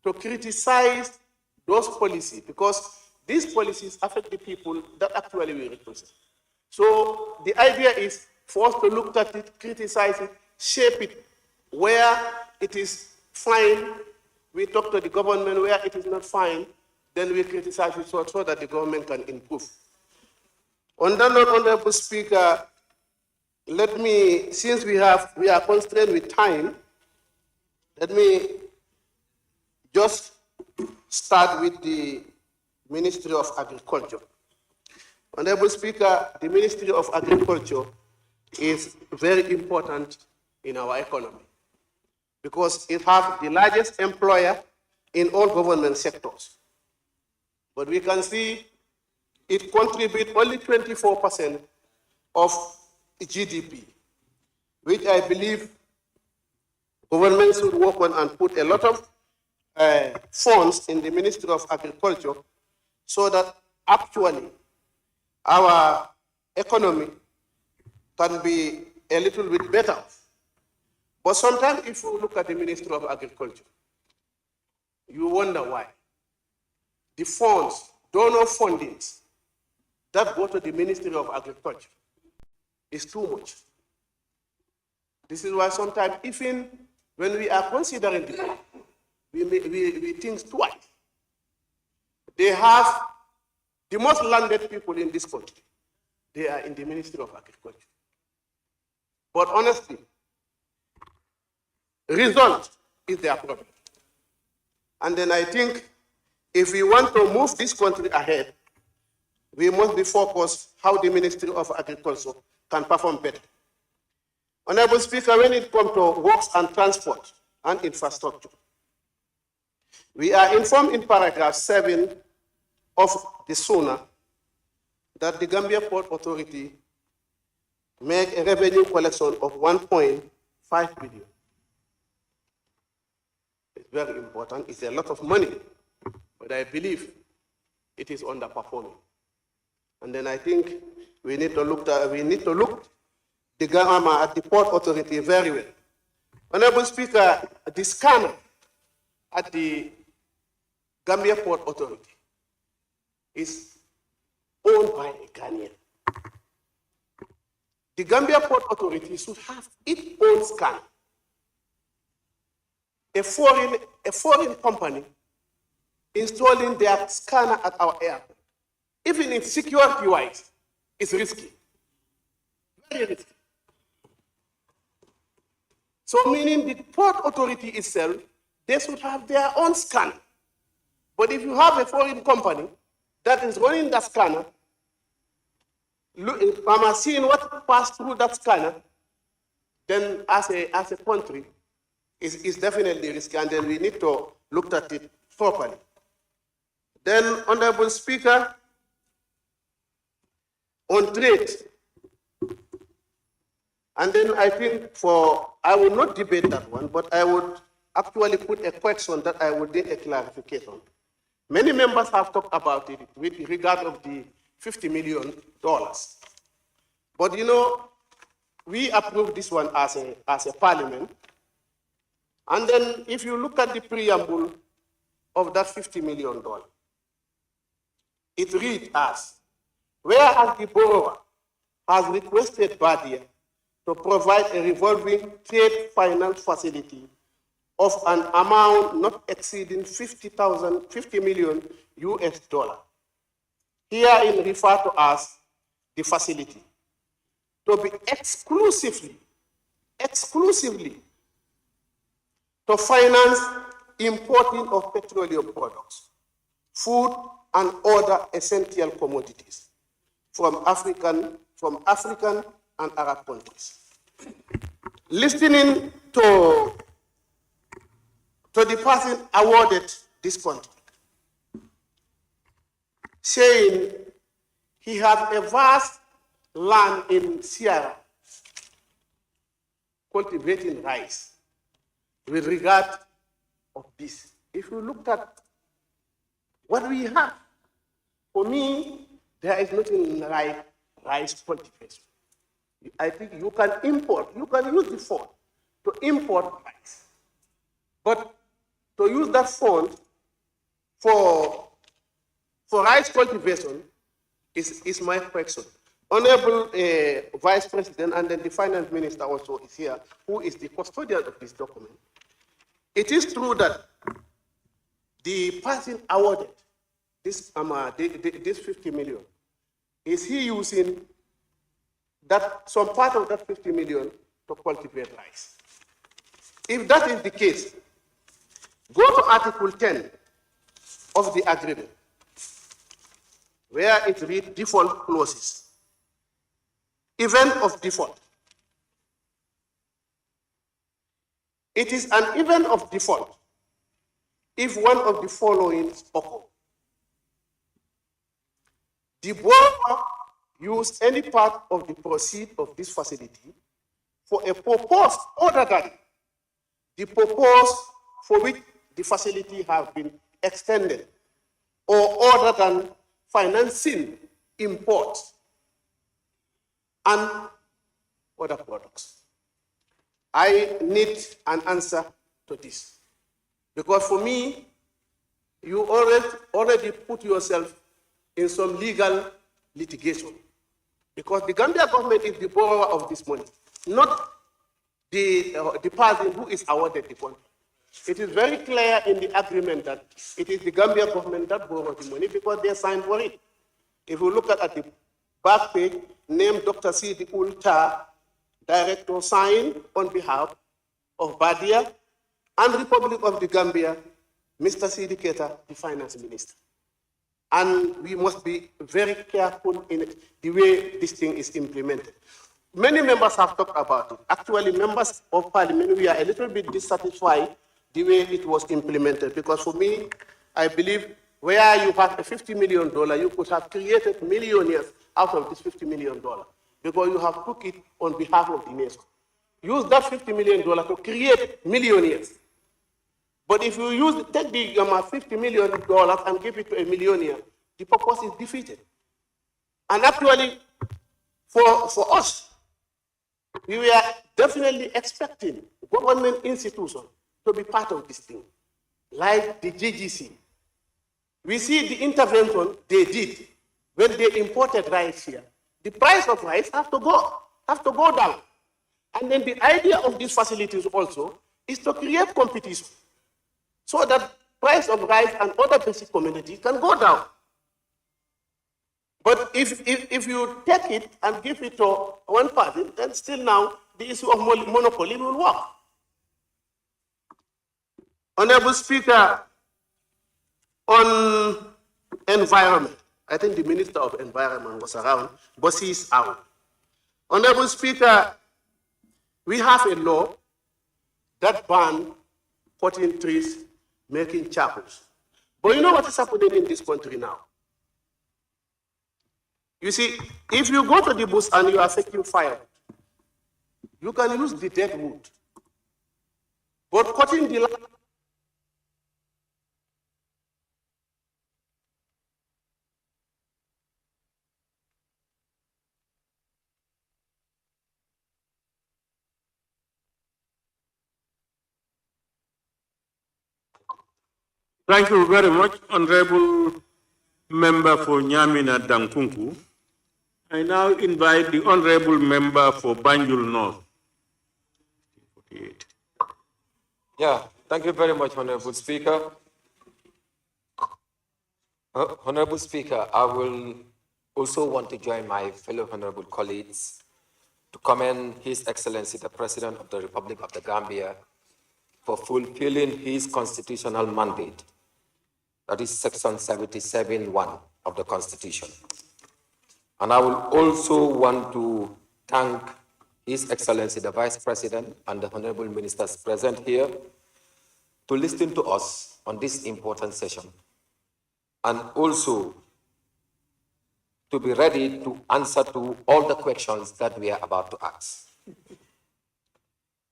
to criticize those policies, because these policies affect the people that actually we represent. So the idea is for us to look at it, criticize it, shape it. Where it is fine, we talk to the government. Where it is not fine, then we criticize it so that the government can improve. On that note, Honorable Speaker, let me, since we are constrained with time, let me just start with the Ministry of Agriculture. Honorable Speaker, the Ministry of Agriculture is very important in our economy because it has the largest employer in all government sectors. But we can see it contributes only 24% of GDP, which I believe government should work on and put a lot of funds in the Ministry of Agriculture so that actually our economy can be a little bit better. But sometimes if you look at the Ministry of Agriculture, you wonder why. The funds, donor fundings that go to the Ministry of Agriculture is too much. This is why sometimes even when we are considering this, we think twice. They have the most landed people in this country. They are in the Ministry of Agriculture. But honestly, result is their problem. And then I think if we want to move this country ahead, we must be focused how the Ministry of Agriculture can perform better. Honorable Speaker, when it comes to works and transport and infrastructure, we are informed in paragraph 7 of the SoNA that the Gambia Port Authority make a revenue collection of 1.5 billion. It's very important. It's a lot of money, but I believe it is underperforming. And then I think we need to look the government at the Port Authority very well. Honorable Speaker, the scanner at the Gambia Port Authority is owned by a Ghanaian. The Gambia Port Authority should have its own scanner. A foreign company installing their scanner at our airport, even in security-wise, is risky. Very risky. So meaning the Port Authority itself, they should have their own scanner. But if you have a foreign company that is running that scanner, seeing what passed through that scanner, then as a country, is definitely risky, and then we need to look at it properly. Then, Honorable Speaker, on trade, and then I think I will not debate that one, but I would actually put a question that I would need a clarification. Many members have talked about it with regard of the $50 million. But you know, we approved this one as a parliament. And then if you look at the preamble of that $50 million, it reads as, whereas the borrower has requested Badia to provide a revolving trade finance facility of an amount not exceeding $50 million US. Herein referred to as the facility, to be exclusively to finance importing of petroleum products, food, and other essential commodities from African and Arab countries. Listening to the person awarded this contract, saying he has a vast land in Sierra cultivating rice. With regard of this, if you look at what we have, for me, there is nothing like rice cultivation. I think you can use the fund to import rice. But to use that fund for rice cultivation is my question. Honorable Vice President, and then the Finance Minister also is here, who is the custodian of this document. It is true that the person awarded this 50 million, is he using some part of that 50 million to cultivate rice? If that is the case, go to Article 10 of the agreement, where it reads default clauses. Event of default. It is an event of default if one of the following occur. The borrower use any part of the proceeds of this facility for a purpose other than the purpose for which the facility has been extended, or other than financing imports and other products. I need an answer to this, because for me, you already put yourself in some legal litigation, because the Gambia government is the borrower of this money, not the person who is awarded the contract. It is very clear in the agreement that it is the Gambia government that borrowed the money because they signed for it. If you look at the back page, named Dr. Sidi Ulta, Director, signed on behalf of Badia and Republic of the Gambia, Mr. Sidi Keita, the Finance Minister. And we must be very careful in the way this thing is implemented. Many members have talked about it. Actually, members of parliament, we are a little bit dissatisfied the way it was implemented, because for me, I believe where you have a $50 million, you could have created millionaires out of this $50 million. because you have took it on behalf of the nation. Use that $50 million to create millionaires. But if you take the $50 million and give it to a millionaire, the purpose is defeated. And actually, for us, we were definitely expecting government institutions to be part of this thing, like the GGC. We see the intervention they did when they imported rice here. The price of rice have to go down. And then the idea of these facilities also is to create competition so that price of rice and other basic commodities can go down. But if you take it and give it to one party, then still now the issue of monopoly will work. Honorable Speaker, on environment, I think the Minister of Environment was around, but he is out. Honorable Speaker, we have a law that bans cutting trees, making charcoals. But you know what is happening in this country now? You see, if you go to the bush and you are taking fire, you can use the dead wood. But cutting the land, Thank you very much, Honorable Member for Nyamina Dankunku. I now invite the Honorable Member for Banjul North. Yeah, thank you very much, Honorable Speaker. Honorable Speaker, I will also want to join my fellow honorable colleagues to commend His Excellency, the President of the Republic of the Gambia, for fulfilling his constitutional mandate. That is Section 77(1) of the Constitution. And I will also want to thank His Excellency, the Vice President, and the honorable ministers present here to listen to us on this important session, and also to be ready to answer to all the questions that we are about to ask.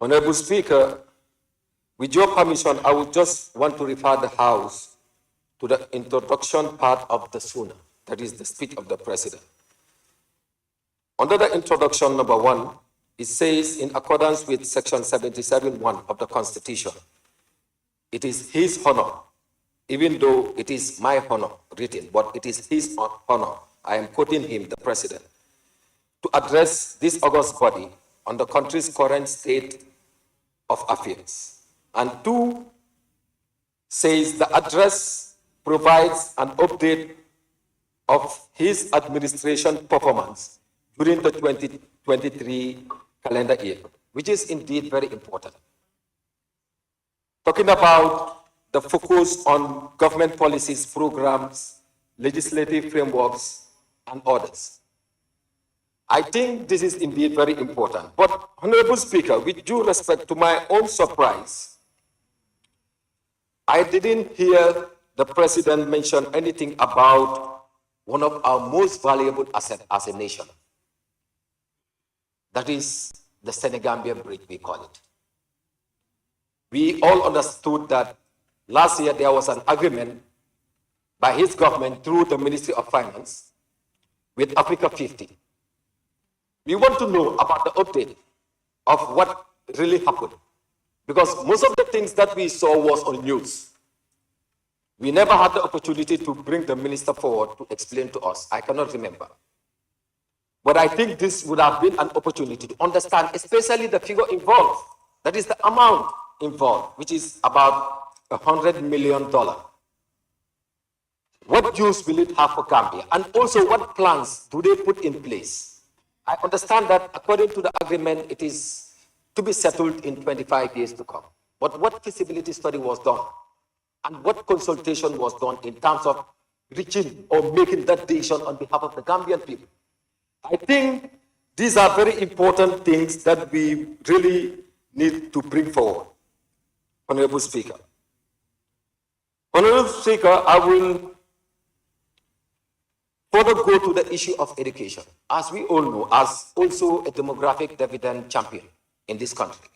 Honorable Speaker, with your permission, I would just want to refer the House to the introduction part of the SoNA, that is the speech of the President. Under the introduction number 1, it says, in accordance with Section 77(1) of the Constitution, it is his honor, even though it is my honor written, but it is his honor, I am quoting him, the President, to address this august body on the country's current state of affairs. And 2 says the address provides an update of his administration performance during the 2023 calendar year, which is indeed very important. Talking about the focus on government policies, programs, legislative frameworks, and others. I think this is indeed very important. But, Honorable Speaker, with due respect to my own surprise, I didn't hear the President mention anything about one of our most valuable assets as a nation. That is the Senegambian bridge, we call it. We all understood that last year there was an agreement by his government through the Ministry of Finance with Africa 50. We want to know about the update of what really happened, because most of the things that we saw was on news. We never had the opportunity to bring the minister forward to explain to us. I cannot remember. But I think this would have been an opportunity to understand, especially the figure involved. That is the amount involved, which is about $100 million. What use will it have for Gambia? And also, what plans do they put in place? I understand that according to the agreement, it is to be settled in 25 years to come. But what feasibility study was done? And what consultation was done in terms of reaching or making that decision on behalf of the Gambian people? I think these are very important things that we really need to bring forward. Honorable Speaker. Honorable Speaker, I will Further go to the issue of education. As we all know, as also a demographic dividend champion in this country,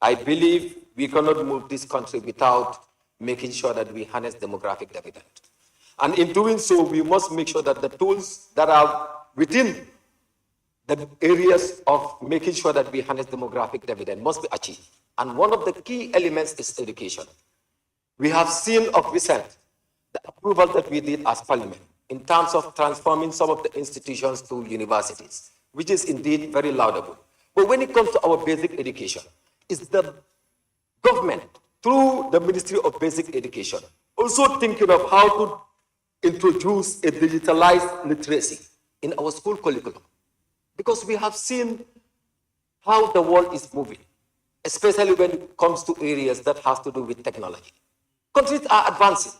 I believe we cannot move this country without making sure that we harness demographic dividend. And in doing so, we must make sure that the tools that are within the areas of making sure that we harness demographic dividend must be achieved. And one of the key elements is education. We have seen of recent the approval that we did as parliament in terms of transforming some of the institutions to universities, which is indeed very laudable. But when it comes to our basic education, it's the government, through the Ministry of Basic Education, also thinking of how to introduce a digitalized literacy in our school curriculum. Because we have seen how the world is moving, especially when it comes to areas that has to do with technology. Countries are advancing,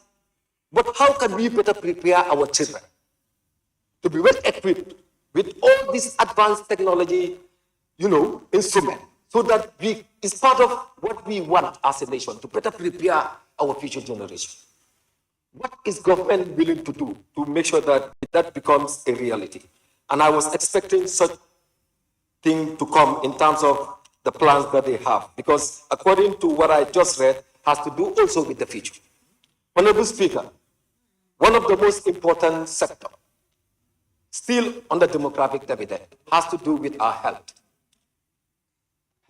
but how can we better prepare our children to be well equipped with all this advanced technology, instrument, so that it's part of what we want as a nation, to better prepare our future generation. What is government willing to do to make sure that that becomes a reality? And I was expecting such thing to come in terms of the plans that they have, because according to what I just read, has to do also with the future. Honorable Speaker, one of the most important sectors, still on the demographic dividend, has to do with our health.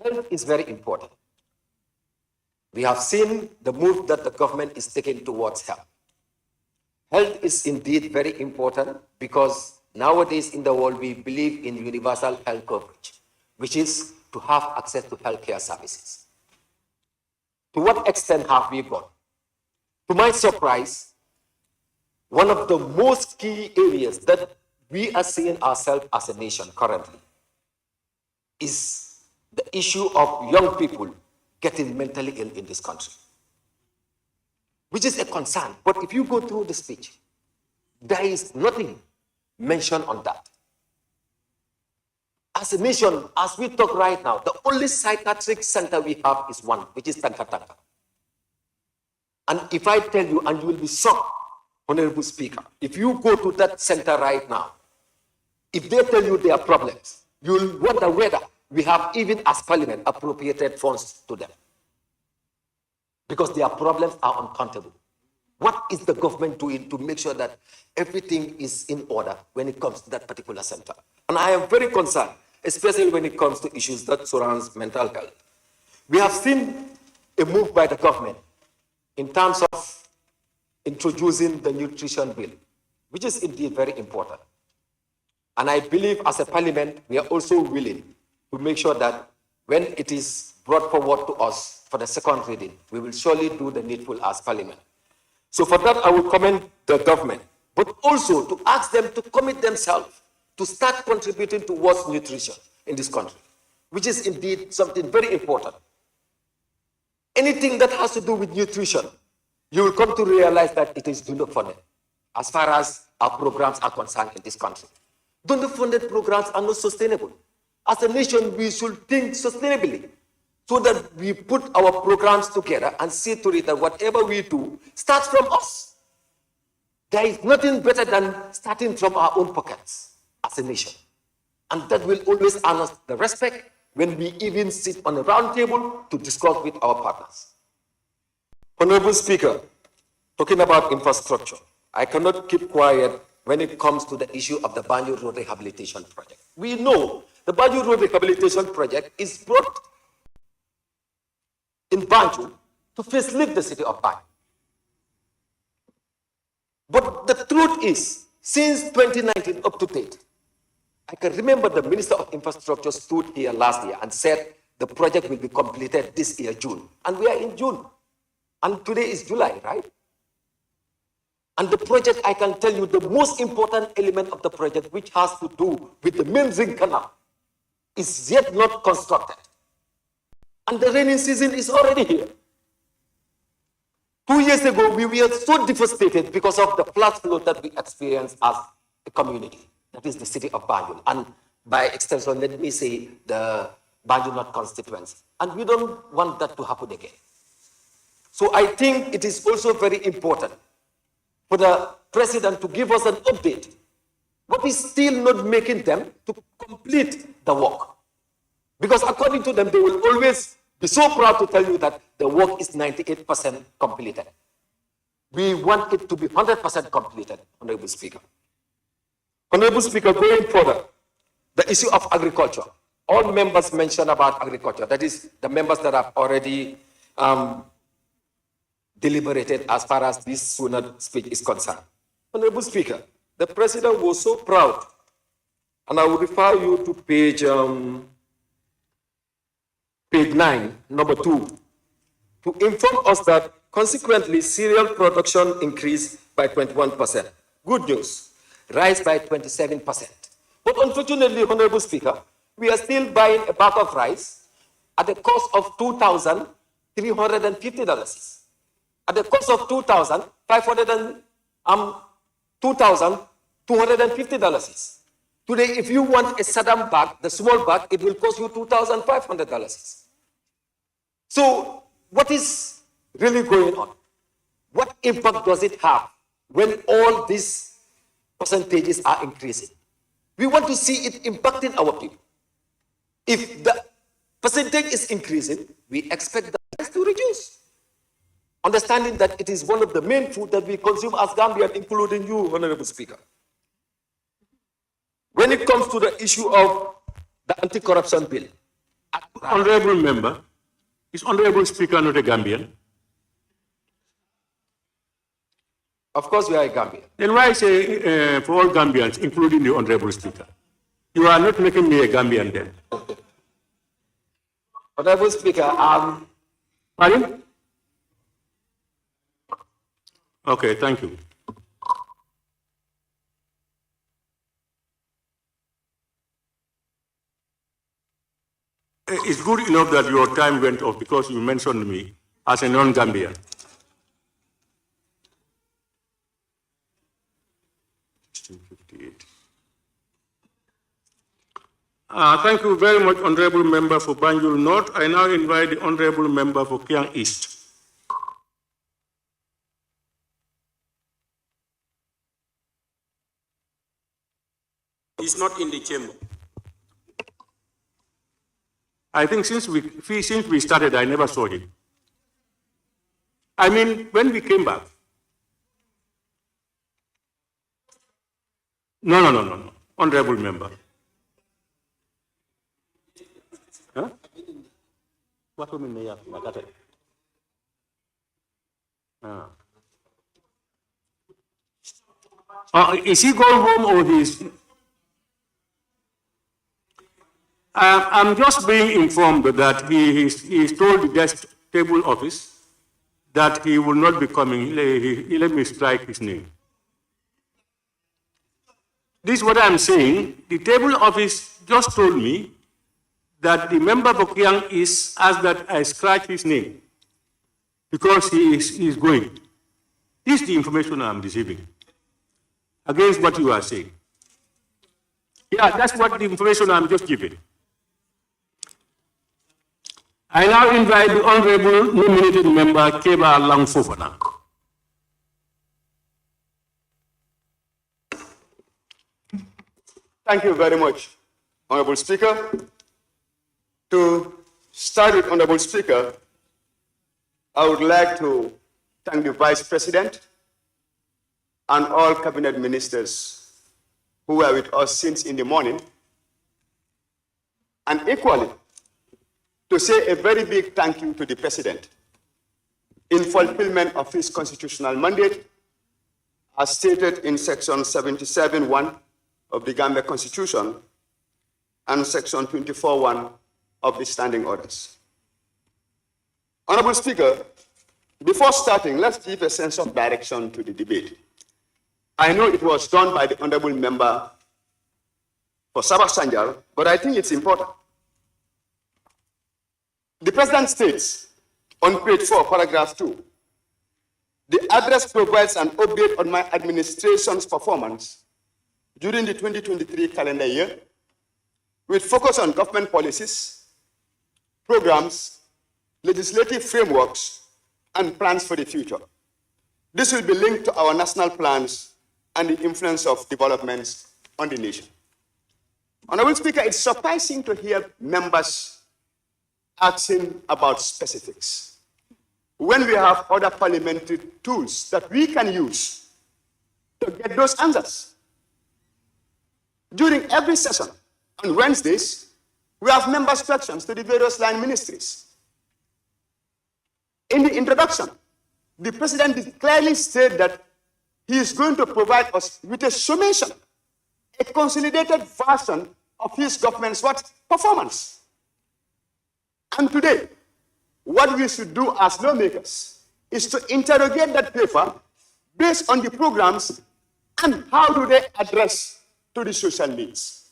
Health is very important. We have seen the move that the government is taking towards health. Health is indeed very important because nowadays in the world we believe in universal health coverage, which is to have access to healthcare services. To what extent have we gone? To my surprise, one of the most key areas that we are seeing ourselves as a nation currently is the issue of young people getting mentally ill in this country, which is a concern. But if you go through the speech, there is nothing mentioned on that. As a nation, as we talk right now, the only psychiatric center we have is one, which is Tanka. And if I tell you, and you will be shocked, Honorable Speaker, if you go to that center right now, if they tell you there are problems, you will wonder whether we have, even as Parliament, appropriated funds to them. Because their problems are uncountable. What is the government doing to make sure that everything is in order when it comes to that particular center? And I am very concerned, especially when it comes to issues that surrounds mental health. We have seen a move by the government in terms of introducing the nutrition bill, which is indeed very important. And I believe as a parliament, we are also willing to make sure that when it is brought forward to us for the second reading, we will surely do the needful as parliament. So for that, I will commend the government, but also to ask them to commit themselves to start contributing towards nutrition in this country, which is indeed something very important. Anything that has to do with nutrition, you will come to realize that it is donor-funded as far as our programs are concerned in this country. Donor-funded programs are not sustainable. As a nation, we should think sustainably so that we put our programs together and see to it that whatever we do starts from us. There is nothing better than starting from our own pockets as a nation. And that will always earn us the respect when we even sit on a round table to discuss with our partners. Honorable Speaker, talking about infrastructure, I cannot keep quiet when it comes to the issue of the Banjul Road Rehabilitation Project. We know the Banjul Road Rehabilitation Project is brought in Banjul to facilitate the city of Banjul. But the truth is, since 2019 up to date, I can remember the Minister of Infrastructure stood here last year and said the project will be completed this year, June. And we are in June. And today is July, right? And the project, I can tell you, the most important element of the project, which has to do with the main ring canal, is yet not constructed. And the rainy season is already here. 2 years ago, we were so devastated because of the flood flow that we experienced as a community. That is the city of Banjul. And by extension, let me say the Banjul North constituency. And we don't want that to happen again. So I think it is also very important for the president to give us an update what is still not making them to complete the work? Because according to them, they will always be so proud to tell you that the work is 98% completed. We want it to be 100% completed, Honorable Speaker. Honorable Speaker, going further, the issue of agriculture. All members mentioned about agriculture. That is, the members that have already deliberated as far as this SoNA speech is concerned. Honorable Speaker, the President was so proud, and I will refer you to page 9, number 2, to inform us that consequently cereal production increased by 21%. Good news, rise by 27%. But unfortunately, Honorable Speaker, we are still buying a bag of rice at the cost of $2,350. At the cost of $2,250. Today, if you want a Saddam bag, the small bag, it will cost you $2,500. So, what is really going on? What impact does it have when all these percentages are increasing? We want to see it impacting our people. If the percentage is increasing, we expect the price to reduce. Understanding that it is one of the main food that we consume as Gambians, including you, Honorable Speaker. When it comes to the issue of the anti-corruption bill. Honorable member, is Honorable Speaker not a Gambian? Of course we are a Gambian. Then why say for all Gambians, including the Honorable Speaker? You are not making me a Gambian then. Honorable Speaker, Pardon? Okay, thank you. It's good enough that your time went off because you mentioned me as a non-Gambian. Thank you very much, Honorable Member for Banjul North. I now invite the Honorable Member for Kiang East. He's not in the chamber. I think since we started, I never saw him. I mean, when we came back. No. Honorable Member. Huh? What do you mean? Is he going home or he's... I'm just being informed that he told the desk table office that he will not be coming. He let me strike his name. This is what I'm saying. The table office just told me that the member for Kiang is asked that I scratch his name because he is going. This is the information I'm receiving against what you are saying. Yeah, that's what the information I'm just giving. I now invite the Honorable nominated member, Keba Langfofana. Thank you very much, Honorable Speaker. To start with, Honorable Speaker, I would like to thank the Vice President and all cabinet ministers who were with us since in the morning, and equally to say a very big thank you to the President in fulfillment of his constitutional mandate as stated in Section 77(1) of the Gambia Constitution and Section 24(1) of the Standing Orders. Honorable Speaker, before starting, let's give a sense of direction to the debate. I know it was done by the Honorable Member for Sabah Sanjal, but I think it's important. The President states on page 4, paragraph 2, the address provides an update on my administration's performance during the 2023 calendar year with focus on government policies, programs, legislative frameworks, and plans for the future. This will be linked to our national plans and the influence of developments on the nation. Honorable Speaker, it's surprising to hear members asking about specifics when we have other parliamentary tools that we can use to get those answers. During every session on Wednesdays, we have members' questions to the various line ministries. In the introduction, the president clearly stated that he is going to provide us with a summation, a consolidated version of his government's performance. And today, what we should do as lawmakers is to interrogate that paper based on the programs and how do they address to the social needs.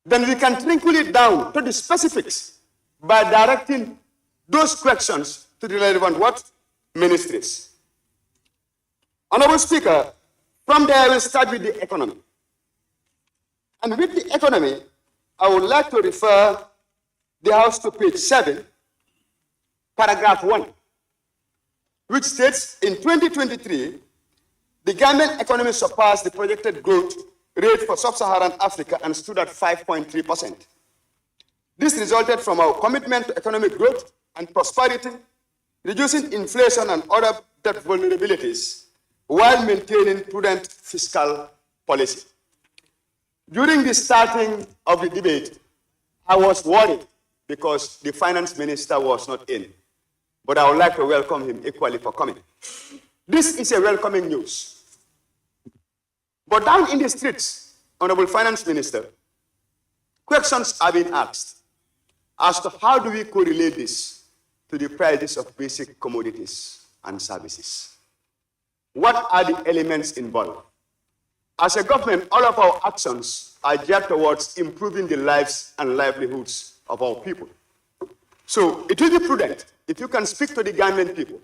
Then we can trickle it down to the specifics by directing those questions to the relevant ministries. Honorable Speaker, from there I will start with the economy. And with the economy, I would like to refer the House to page 7, paragraph 1, which states in 2023, the Gambian economy surpassed the projected growth rate for sub-Saharan Africa and stood at 5.3%. This resulted from our commitment to economic growth and prosperity, reducing inflation and other debt vulnerabilities, while maintaining prudent fiscal policy. During the starting of the debate, I was worried because the finance minister was not in, but I would like to welcome him equally for coming. This is a welcoming news. But down in the streets, Honorable Finance Minister, questions are being asked as to how do we correlate this to the prices of basic commodities and services. What are the elements involved? As a government, all of our actions are geared towards improving the lives and livelihoods of our people. So it will be prudent if you can speak to the Gambian people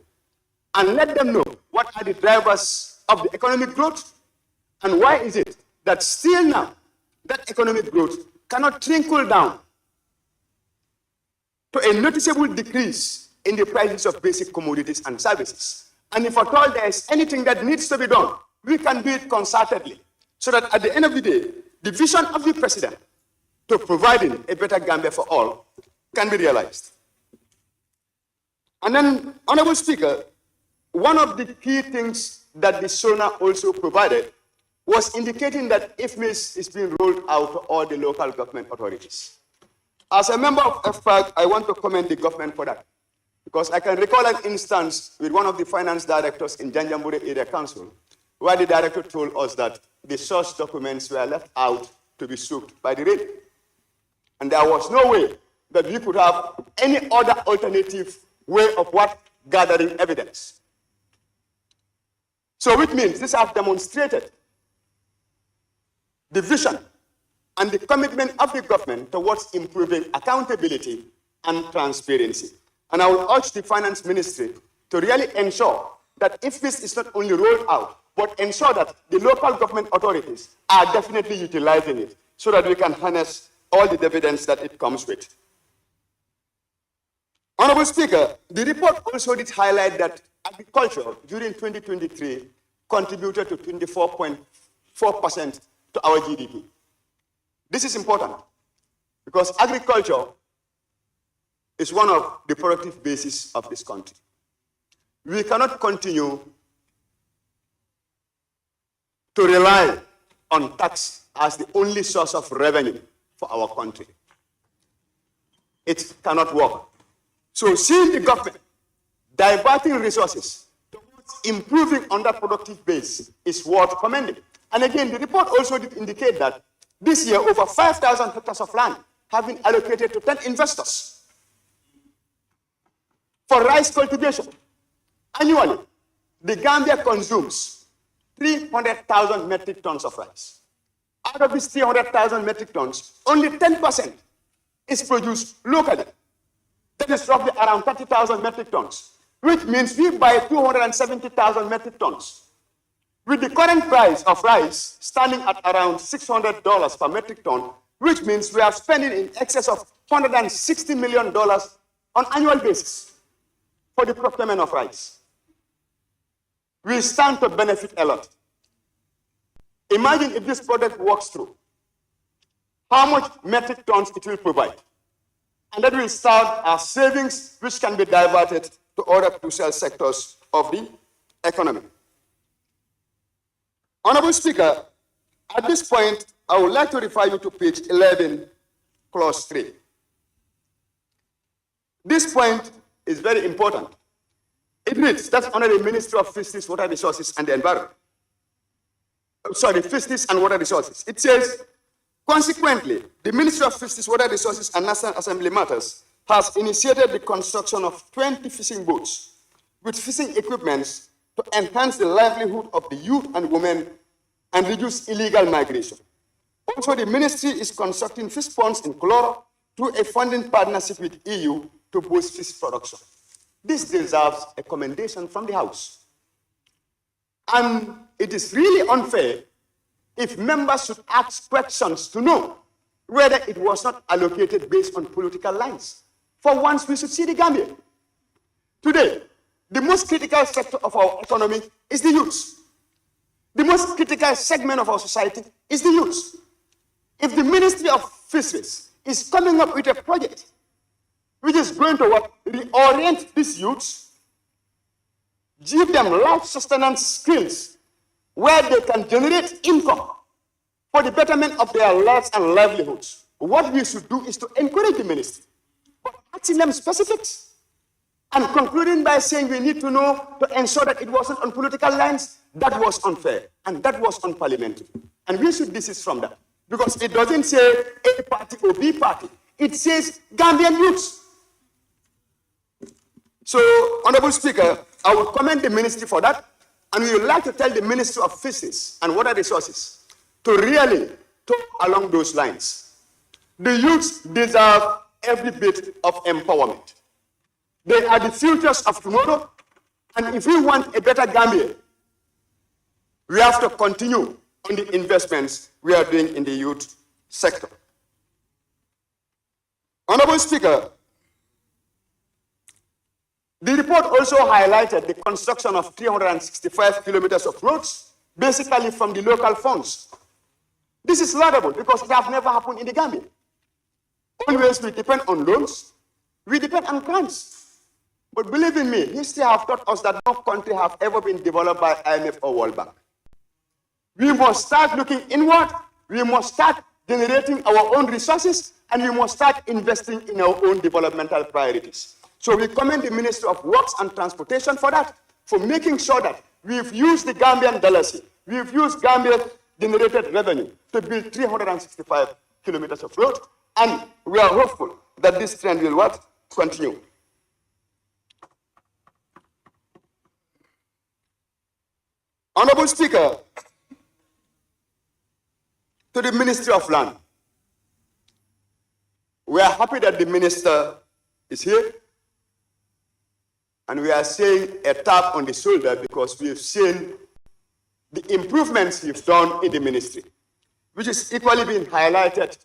and let them know what are the drivers of the economic growth and why is it that still now that economic growth cannot trickle down to a noticeable decrease in the prices of basic commodities and services. And if at all there is anything that needs to be done, we can do it concertedly, so that at the end of the day, the vision of the president to providing a better Gambia for all can be realized. And then, Honorable Speaker, one of the key things that the SoNA also provided was indicating that IFMIS is being rolled out to all the local government authorities. As a member of FPAC, I want to commend the government for that, because I can recall an instance with one of the finance directors in Janjambure Area Council, where the director told us that the source documents were left out to be soaked by the rain. And there was no way that we could have any other alternative way of gathering evidence. So which means this has demonstrated the vision and the commitment of the government towards improving accountability and transparency. And I will urge the finance ministry to really ensure that if this is not only rolled out, but ensure that the local government authorities are definitely utilizing it so that we can harness all the dividends that it comes with. Honorable Speaker, the report also did highlight that agriculture during 2023 contributed to 24.4% to our GDP. This is important because agriculture is one of the productive bases of this country. We cannot continue to rely on tax as the only source of revenue for our country. It cannot work. So seeing the government diverting resources towards improving underproductive base is worth commending. And again, the report also did indicate that this year, over 5,000 hectares of land have been allocated to 10 investors for rice cultivation. Annually, the Gambia consumes 300,000 metric tons of rice. Out of these 300,000 metric tons, only 10% is produced locally. That is roughly around 30,000 metric tons, which means we buy 270,000 metric tons. With the current price of rice standing at around $600 per metric ton, which means we are spending in excess of $160 million on annual basis for the procurement of rice. We stand to benefit a lot. Imagine if this project works through, how much metric tons it will provide. And that will start as savings which can be diverted to other crucial sectors of the economy. Honorable Speaker, at this point, I would like to refer you to page 11, clause 3. This point is very important. It reads, that's under the Ministry of Fisheries, Water Resources and the Environment. Fisheries and Water Resources. It says, consequently, the Ministry of Fisheries, Water Resources and National Assembly Matters has initiated the construction of 20 fishing boats with fishing equipments to enhance the livelihood of the youth and women and reduce illegal migration. Also, the ministry is constructing fish ponds in Koloro through a funding partnership with EU to boost fish production. This deserves a commendation from the House. And it is really unfair if members should ask questions to know whether it was not allocated based on political lines. For once, we should see the Gambia. Today, the most critical sector of our economy is the youth. The most critical segment of our society is the youth. If the Ministry of Fisheries is coming up with a project which is going to reorient these youths, give them life sustenance skills where they can generate income for the betterment of their lives and livelihoods, what we should do is to encourage the ministry, but asking them specifics and concluding by saying we need to know to ensure that it wasn't on political lines. That was unfair and that was unparliamentary. And we should desist from that because it doesn't say A party or B party. It says Gambian youths. So, Honorable Speaker, I would commend the ministry for that, and we would like to tell the Ministry of Fisheries and Water Resources to really talk along those lines. The youths deserve every bit of empowerment. They are the futures of tomorrow, and if we want a better Gambia, we have to continue on the investments we are doing in the youth sector. Honorable Speaker, the report also highlighted the construction of 365 kilometers of roads, basically from the local funds. This is laudable because it has never happened in the Gambia. Always we depend on loans, we depend on grants. But believe in me, history has taught us that no country has ever been developed by IMF or World Bank. We must start looking inward, we must start generating our own resources, and we must start investing in our own developmental priorities. So we commend the Ministry of Works and Transportation for that, for making sure that we've used the Gambian dollars, we've used Gambia's generated revenue to build 365 kilometers of road, and we are hopeful that this trend will what? Continue. Honorable Speaker, to the Ministry of Land, we are happy that the Minister is here, and we are saying a tap on the shoulder because we have seen the improvements you've done in the ministry, which is equally being highlighted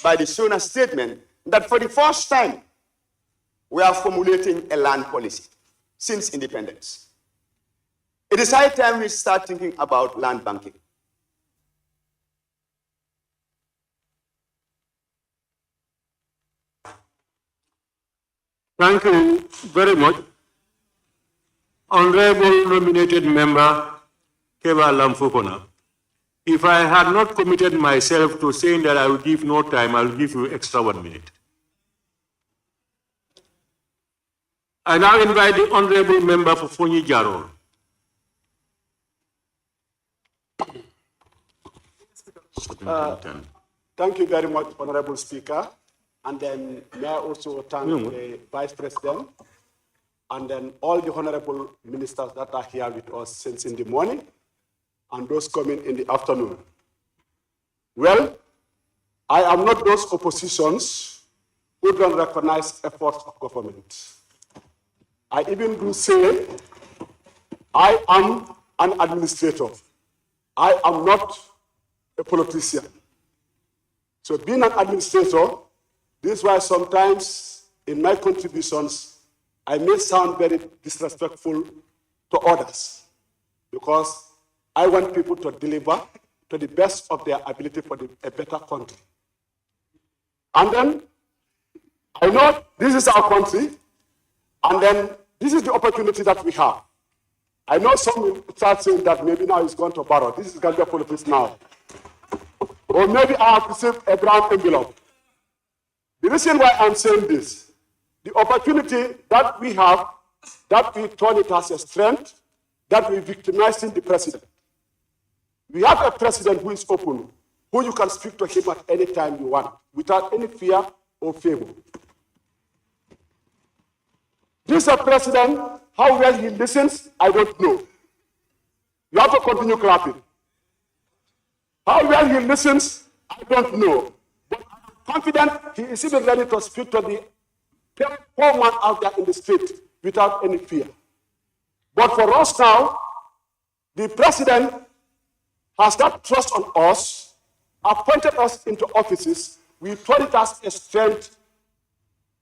by the SoNA statement that for the first time, we are formulating a land policy since independence. It is high time we start thinking about land banking. Thank you very much. Honorable nominated member, Keba Lamfukona. If I had not committed myself to saying that I will give no time, I will give you extra 1 minute. I now invite the honorable member for Fonyi Jaro. Thank you very much, Honorable Speaker. And then may I also thank the Vice President and then all the honorable ministers that are here with us since in the morning and those coming in the afternoon. Well, I am not those oppositions who don't recognize efforts of government. I even do say I am an administrator. I am not a politician. So being an administrator, this is why sometimes in my contributions, I may sound very disrespectful to others because I want people to deliver to the best of their ability for a better country. And then, I know this is our country, and then this is the opportunity that we have. I know some will start saying that maybe now he's going to borrow. This is Gambia politics now. Or maybe I have received a brown envelope. The reason why I'm saying this, the opportunity that we have, that we turn it as a strength, that we victimizing the president. We have a president who is open, who you can speak to him at any time you want, without any fear or favor. This is a president, how well he listens, I don't know. You have to continue clapping. How well he listens, I don't know. But I'm confident he is even ready to speak to the poor man out there in the street without any fear. But for us now, the president has that trust on us, appointed us into offices. We turn it as a strength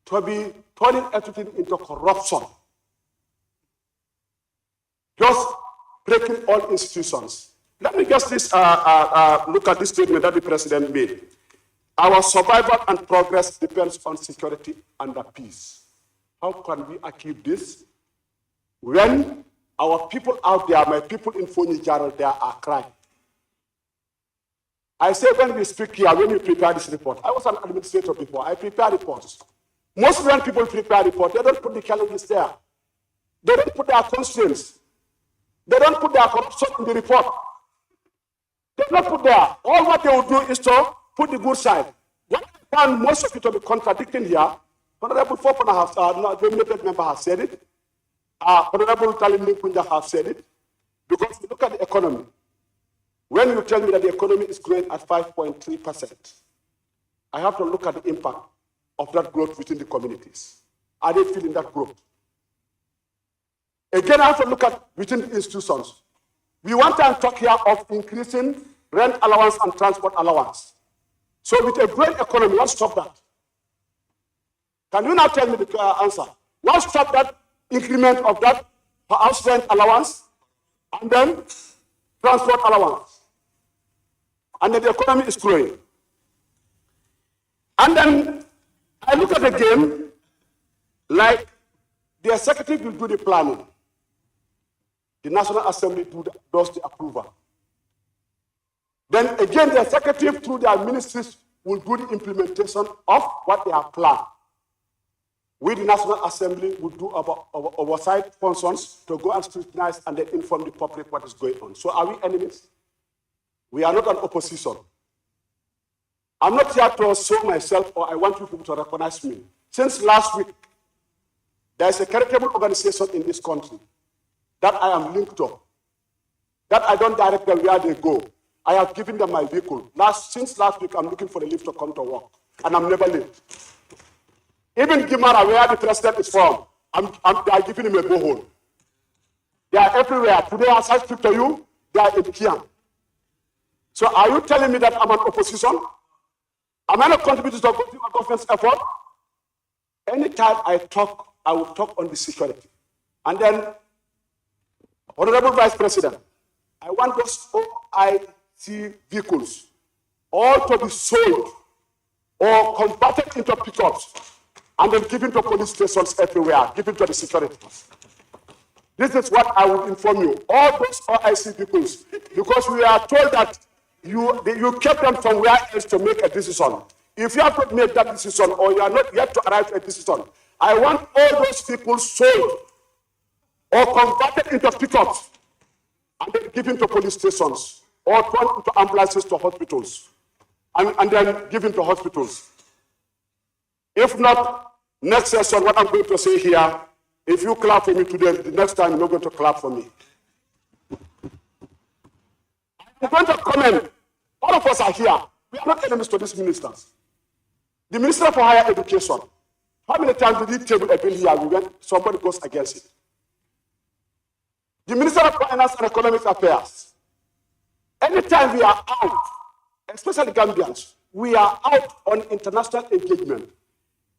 to be turning everything into corruption. Just breaking all institutions. Let me just look at this statement that the president made. Our survival and progress depends on security and peace. How can we achieve this? When our people out there, my people in Fonyi Jarrell, there are crying. I say when we speak here, when we prepare this report, I was an administrator before, I prepare reports. Most when people prepare reports, they don't put the challenges there. They don't put their constraints. They don't put their corruption in the report. They don't put there. All what they will do is to put the good side. What I found most of it to be contradicting here, Honorable Fopana has, the nominated member has said it. Honorable Talim Kunja has said it. Because we look at the economy. When you tell me that the economy is growing at 5.3%, I have to look at the impact of that growth within the communities. Are they feeling that growth? Again, I have to look at within the institutions. We want to talk here of increasing rent allowance and transport allowance. So with a growing economy, let's stop that. Can you now tell me the answer? Let's stop that increment of that house rent allowance and then transport allowance. And then the economy is growing. And then I look at the game like the executive will do the planning. The National Assembly does the approval. Then again, the executive through their ministries will do the implementation of what they have planned. We, the National Assembly, will do our oversight functions to go and scrutinize and then inform the public what is going on. So are we enemies? We are not an opposition. I'm not here to show myself or I want people to recognize me. Since last week, there is a charitable organization in this country that I am linked to, that I don't direct them where they go. I have given them my vehicle. Since last week, I'm looking for a lift to come to work, and I'm never late. Even Gimara, where the president is from, they are giving him a borehole. They are everywhere. Today, as I speak to you, they are in Kian. So are you telling me that I'm an opposition? Am I not contributing to a government's effort? Anytime I talk, I will talk on the security. And then, Honorable Vice President, I want those OIC vehicles all to be sold or converted into pickups and then given to police stations everywhere, given to the security. This is what I will inform you. All those OIC vehicles, because we are told that you kept them from where else to make a decision. If you have not made that decision or you are not yet to arrive at a decision, I want all those people sold or converted into pickups and then given to police stations or turned into ambulances to hospitals and then given to hospitals. If not, next session, what I'm going to say here, if you clap for me today, the next time you're not going to clap for me. I'm going to comment. All of us are here. We are not enemies to these ministers. The Minister for Higher Education, how many times did he table a bill here? Somebody goes against it. The Minister of Finance and Economic Affairs, anytime we are out, especially Gambians, we are out on international engagement.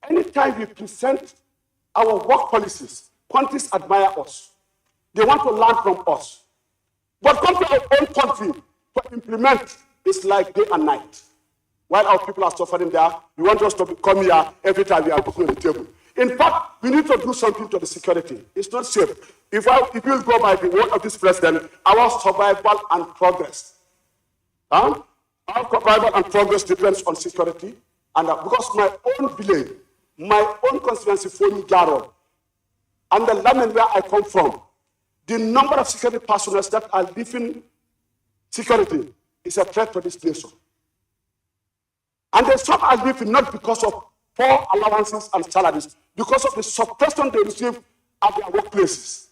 Anytime we present our work policies, countries admire us. They want to learn from us. But come to our own country, to implement is like day and night. While our people are suffering there, you want us to come here every time we are looking at the table. In fact, we need to do something to the security. It's not safe. If you go by the word of this president, our survival and progress. Our survival and progress depends on security. And because my own village, my own constituency, Wellingara, and the land where I come from, the number of security personnel that are living security is a threat to this nation. And the some are living not because of poor allowances and salaries, because of the suppression they receive at their workplaces.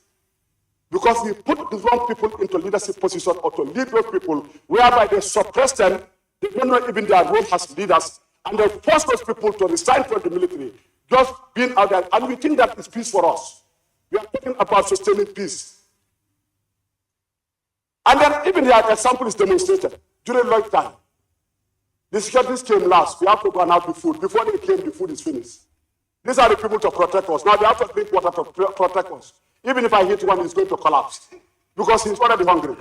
Because we put the wrong people into leadership positions or to lead those people, whereby they suppress them, they don't know even their role as leaders, and they force those people to resign from the military, just being out there. And we think that is peace for us. We are talking about sustaining peace. And then even the example is demonstrated during long time. The securities came last. We have to go and have the food. Before they came, the food is finished. These are the people to protect us. Now they have to drink water to protect us. Even if I hit one, he's going to collapse because he's already hungry.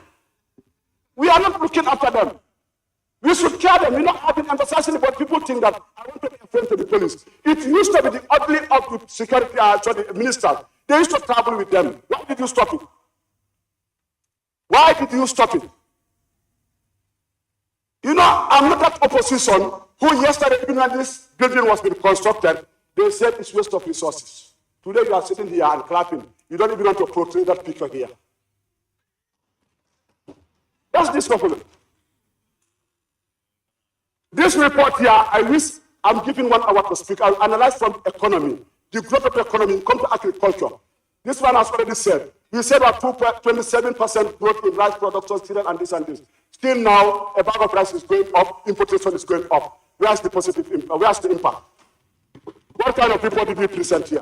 We are not looking after them. We should care them. We're not having emphasizing, but people think that I want to be a friend to the police. It used to be the ugly of the security minister. They used to travel with them. Why did you stop it? Why did you stop it? You know, I'm not that opposition who yesterday, even when this building was being constructed, they said it's waste of resources. Today you are sitting here and clapping. You don't even want to portray that picture here. That's discouraging. This report here, I wish I'm giving 1 hour to speak. I'll analyze from economy, the growth of the economy, come to agriculture. This one has already said. We said about 27% growth in rice production, cereal, and this and this. Still now, a bag of rice is going up, importation is going up. Where's the positive impact? Where's the impact? What kind of report did we present here?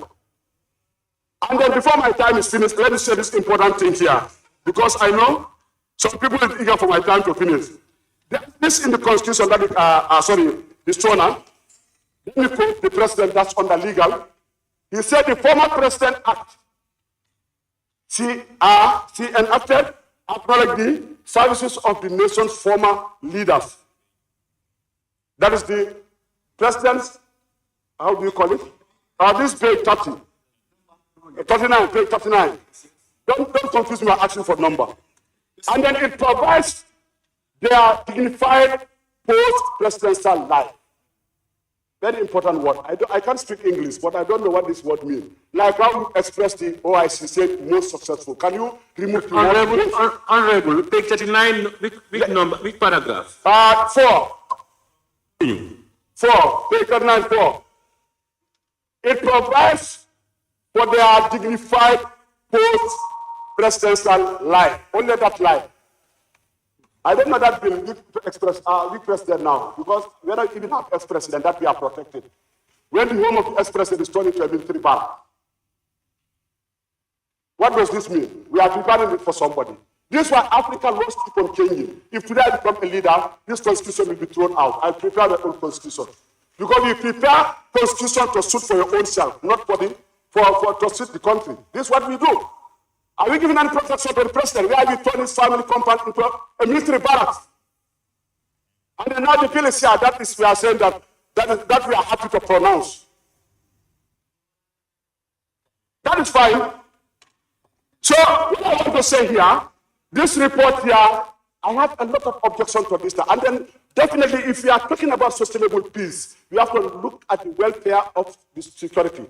And then before my time is finished, let me say this important thing here, because I know some people are eager for my time to finish. This in the Constitution, that is, the SoNA, let me quote the president, that's under legal. He said the former president act, she enacted, acknowledged the services of the nation's former leaders. That is the president's, how do you call it? This page 30. 39, page 39. Don't confuse me by asking for number. And then it provides their dignified post-presidential life. Very important word. I can't speak English, but I don't know what this word means. Like how you express the OIC said most successful. Can you remove the word? Honorable, page 39, which number, which paragraph? 4. 4, page 39, 4. It provides for their dignified post-presidential life. Only that life. I don't know that bill we president now, because we don't even have ex-president that we are protected. When the home of the ex-president is turned into a military barrack. What does this mean? We are preparing it for somebody. This is why Africa laws keep on changing. If today I become a leader, this constitution will be thrown out. I prepare my own constitution. Because you prepare constitution to suit for your own self, not for to suit the country. This is what we do. Are we giving any protection to the president? Where we turn his family compound into a military barracks? And then now the bill is here. That is, we are saying that we are happy to pronounce. That is fine. So what I want to say here, this report here, I have a lot of objections to this. And then definitely, if we are talking about sustainable peace, we have to look at the welfare of the security.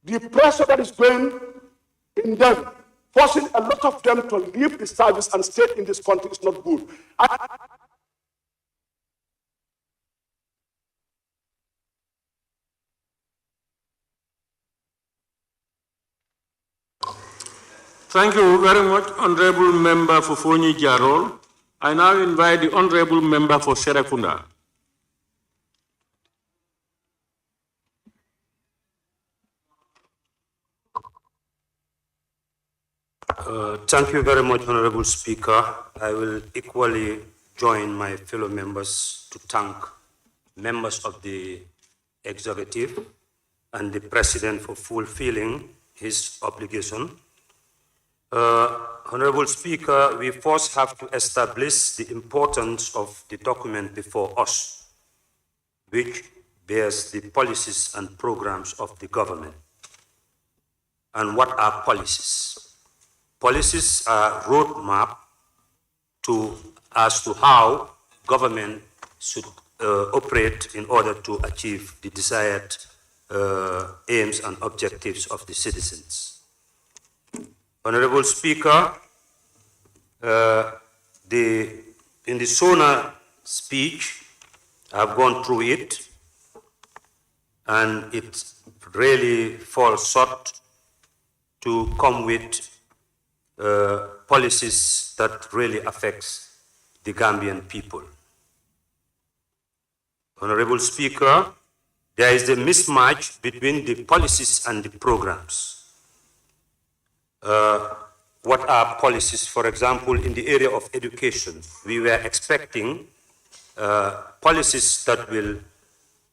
The pressure that is going in them, forcing a lot of them to leave the service and stay in this country is not good. Thank you very much, Honorable Member for Fonyi Jarol. I now invite the Honorable Member for Serekunda. Thank you very much, Honorable Speaker. I will equally join my fellow members to thank members of the executive and the President for fulfilling his obligation Honorable Speaker, we first have to establish the importance of the document before us, which bears the policies and programs of the government. And what are policies? Policies are roadmap as to how government should operate in order to achieve the desired aims and objectives of the citizens. Honorable Speaker, in the SoNA speech, I've gone through it, and it really falls short to come with policies that really affects the Gambian people. Honorable Speaker, there is a mismatch between the policies and the programs. What are policies? For example, in the area of education, we were expecting policies that will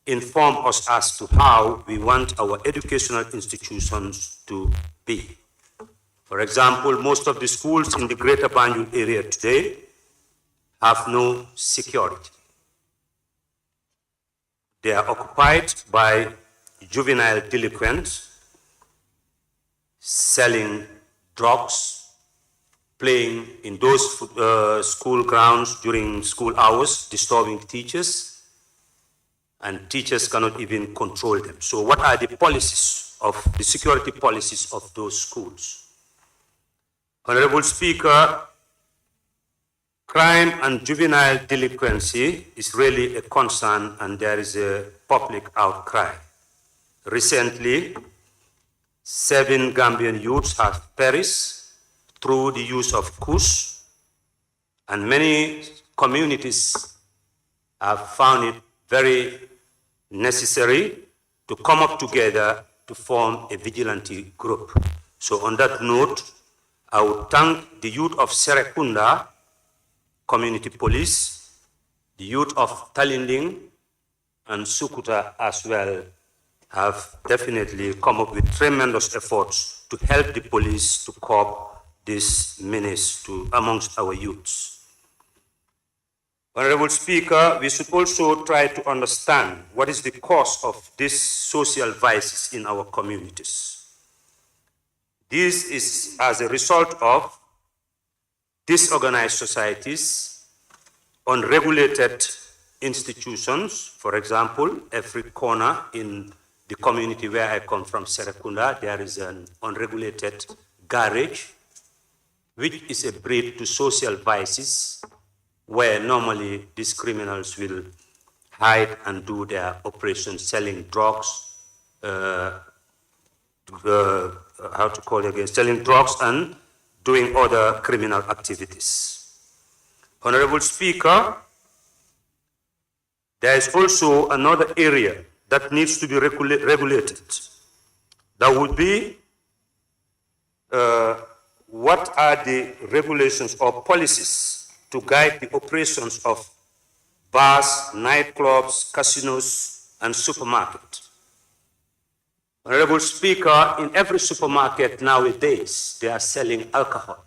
inform us as to how we want our educational institutions to be. For example, most of the schools in the Greater Banjul area today have no security. They are occupied by juvenile delinquents selling drugs, playing in those school grounds during school hours, disturbing teachers, and teachers cannot even control them. So what are the policies of the security policies of those schools? Honorable Speaker, crime and juvenile delinquency is really a concern, and there is a public outcry. Recently, 7 Gambian youths have perished through the use of kush, and many communities have found it very necessary to come up together to form a vigilante group. So on that note, I would thank the youth of Serekunda Community Police, the youth of Talinding and Sukuta as well, have definitely come up with tremendous efforts to help the police to curb this menace amongst our youths. Honorable Speaker, we should also try to understand what is the cause of these social vices in our communities. This is as a result of disorganized societies, unregulated institutions. For example, every corner in the community where I come from, Serekunda, there is an unregulated garage, which is a bridge to social vices, where normally these criminals will hide and do their operations, selling drugs, selling drugs and doing other criminal activities. Honorable Speaker, there is also another area that needs to be regulated. That would be what are the regulations or policies to guide the operations of bars, nightclubs, casinos, and supermarkets. Honorable Speaker, in every supermarket nowadays, they are selling alcohol,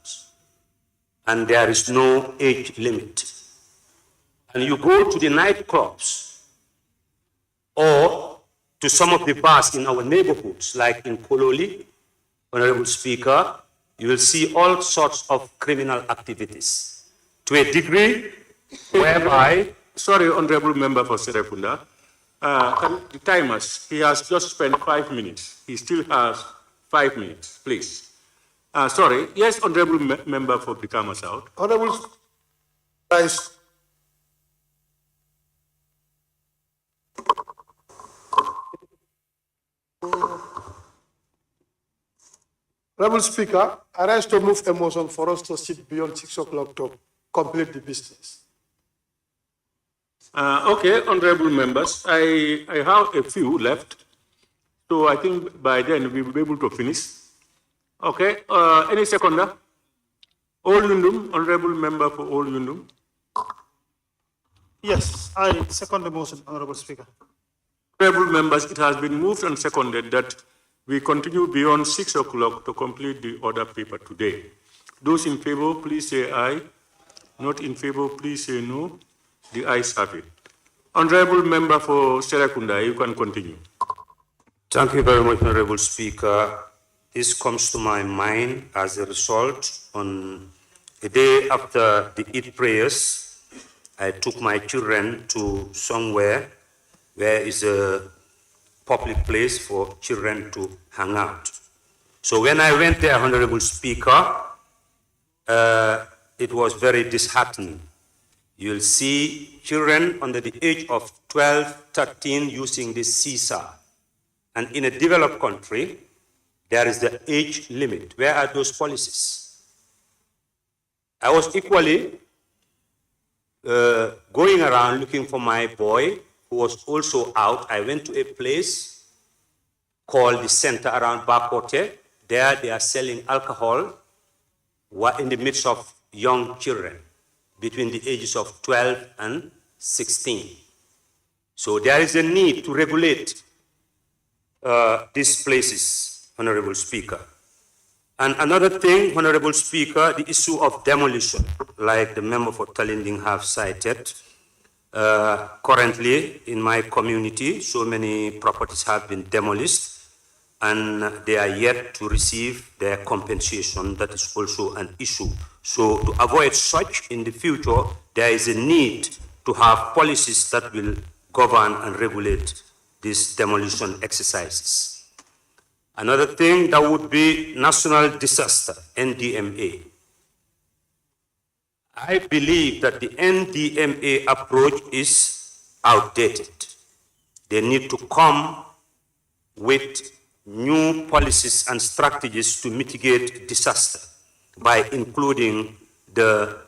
and there is no age limit. And you go to the nightclubs or to some of the bars in our neighborhoods, like in Kololi, Honorable Speaker, you will see all sorts of criminal activities to a degree whereby... Sorry, Honorable Member for Serekunda. The timers, he has just spent 5 minutes. He still has 5 minutes, please. Sorry, yes, Honorable Member for Brikama South. Honorable Vice. Honorable Speaker, I rise to move a motion for us to sit beyond 6 o'clock to complete the business. Okay, honorable members, I have a few left, so I think by then we will be able to finish. Okay, any seconder? All Yundum, honorable member for All Yundum. Yes, I second the motion, Honorable Speaker. Honorable members, it has been moved and seconded that we continue beyond 6 o'clock to complete the order paper today. Those in favor, please say aye. Not in favor, please say no. The ayes have it. Honorable Member for Serekunda, you can continue. Thank you very much, Honorable Speaker. This comes to my mind as a result on a day after the Eid prayers. I took my children to somewhere where is a public place for children to hang out. So when I went there, Honorable Speaker, it was very disheartening. You'll see children under the age of 12, 13 using this seesaw. And in a developed country, there is the age limit. Where are those policies? I was equally going around looking for my boy who was also out. I went to a place called the center around Bakote. There they are selling alcohol in the midst of young children between the ages of 12 and 16. So there is a need to regulate these places, Honorable Speaker. And another thing, Honorable Speaker, the issue of demolition, like the member for Talinding have cited. Currently, in my community, so many properties have been demolished, and they are yet to receive their compensation. That is also an issue. So to avoid such in the future, there is a need to have policies that will govern and regulate these demolition exercises. Another thing that would be national disaster, NDMA. I believe that the NDMA approach is outdated. They need to come with new policies and strategies to mitigate disaster by including the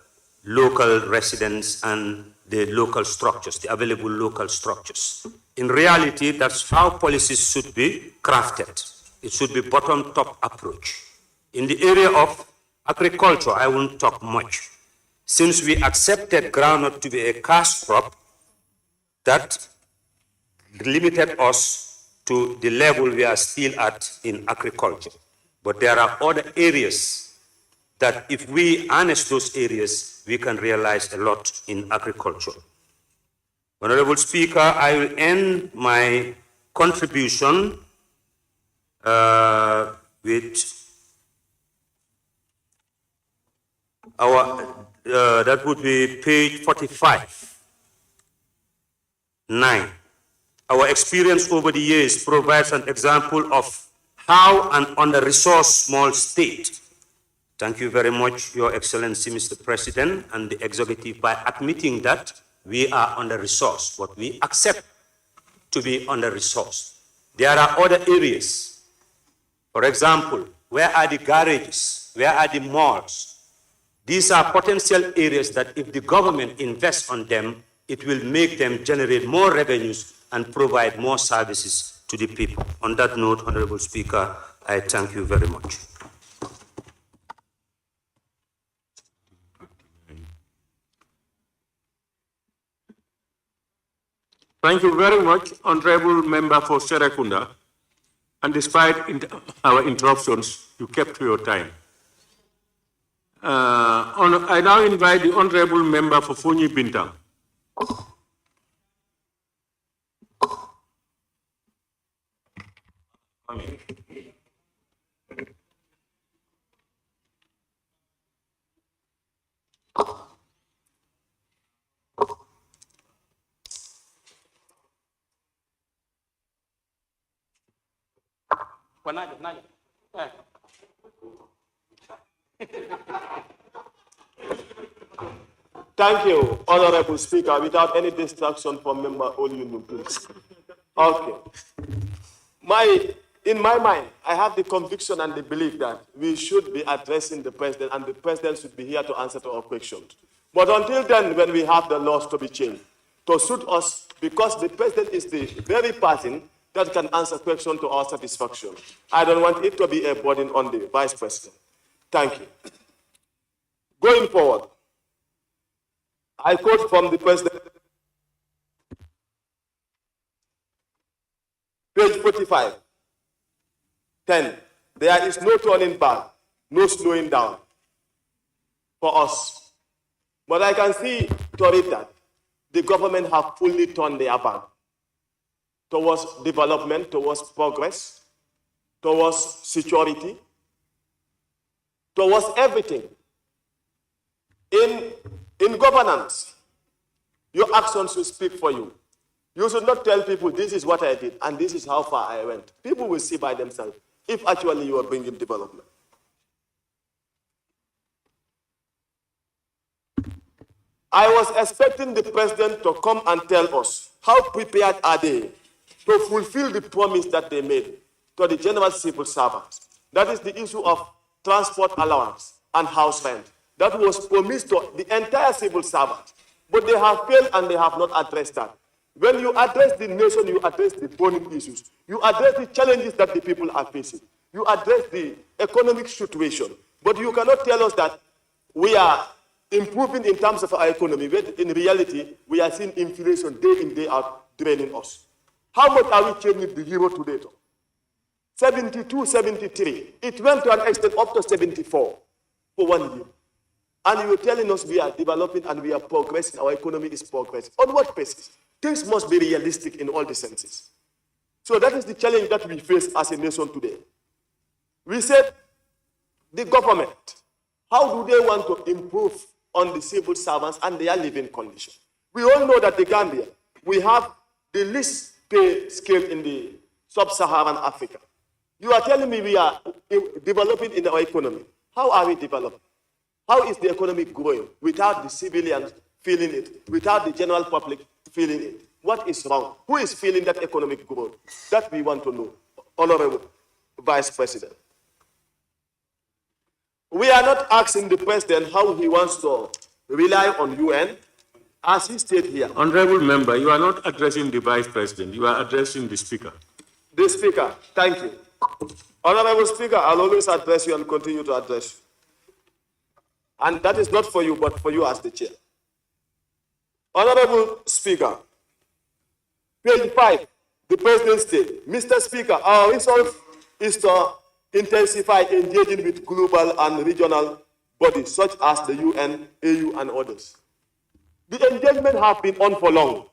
local residents and the local structures, the available local structures. In reality, that's how policies should be crafted. It should be bottom-top approach. In the area of agriculture, I won't talk much. Since we accepted groundnut to be a cash crop, that limited us to the level we are still at in agriculture. But there are other areas that if we harness those areas, we can realize a lot in agriculture. Honorable Speaker, I will end my contribution with that would be page 45, 9. Our experience over the years provides an example of how an under-resourced small state. Thank you very much, Your Excellency, Mr. President, and the executive, by admitting that we are under-resourced, but we accept to be under-resourced. There are other areas. For example, where are the garages? Where are the malls? These are potential areas that if the government invests on them, it will make them generate more revenues and provide more services to the people. On that note, Honorable Speaker, I thank you very much. Thank you very much, Honorable Member for Serekunda. And despite our interruptions, you kept to your time. I now invite the Honorable Member for Fonyi Bintang. Thank you, Honorable Speaker. Without any distraction from Member Olyunu, please. Okay. In my mind, I have the conviction and the belief that we should be addressing the President, and the President should be here to answer to our questions. But until then, when we have the laws to be changed, to suit us, because the President is the very person that can answer questions to our satisfaction. I don't want it to be a burden on the Vice President. Thank you. Going forward, I quote from the President, page 45, 10. There is no turning back, no slowing down. for us. But I can see to it that the government have fully turned their back towards development, towards progress, towards security, towards everything. In governance, your actions will speak for you. You should not tell people, this is what I did, and this is how far I went. People will see by themselves if actually you are bringing development. I was expecting the president to come and tell us how prepared are they to fulfill the promise that they made to the general civil servants. That is the issue of transport allowance and house rent. That was promised to the entire civil servants. But they have failed and they have not addressed that. When you address the nation, you address the burning issues. You address the challenges that the people are facing. You address the economic situation. But you cannot tell us that we are improving in terms of our economy, when in reality, we are seeing inflation day in, day out draining us. How much are we changing the euro today? 72, 73. It went to an extent up to 74 for 1 year. And you're telling us we are developing and we are progressing, our economy is progressing. On what basis? Things must be realistic in all the senses. So that is the challenge that we face as a nation today. We said, the government, how do they want to improve on the civil servants and their living condition? We all know that the Gambia, we have the least pay scale in the sub-Saharan Africa. You are telling me we are developing in our economy. How are we developing? How is the economy growing without the civilians feeling it, without the general public feeling it? What is wrong? Who is feeling that economic growth? That we want to know, Honorable Vice President. We are not asking the president how he wants to rely on UN, as he stated here. Honorable member, you are not addressing the vice president. You are addressing the speaker. The speaker, thank you. Honorable Speaker, I'll always address you and continue to address you. And that is not for you, but for you as the chair. Honorable Speaker, page 5, the president stated, Mr. Speaker, our resolve is to intensify engaging with global and regional bodies such as the UN, AU, and others. The engagement has been on for long,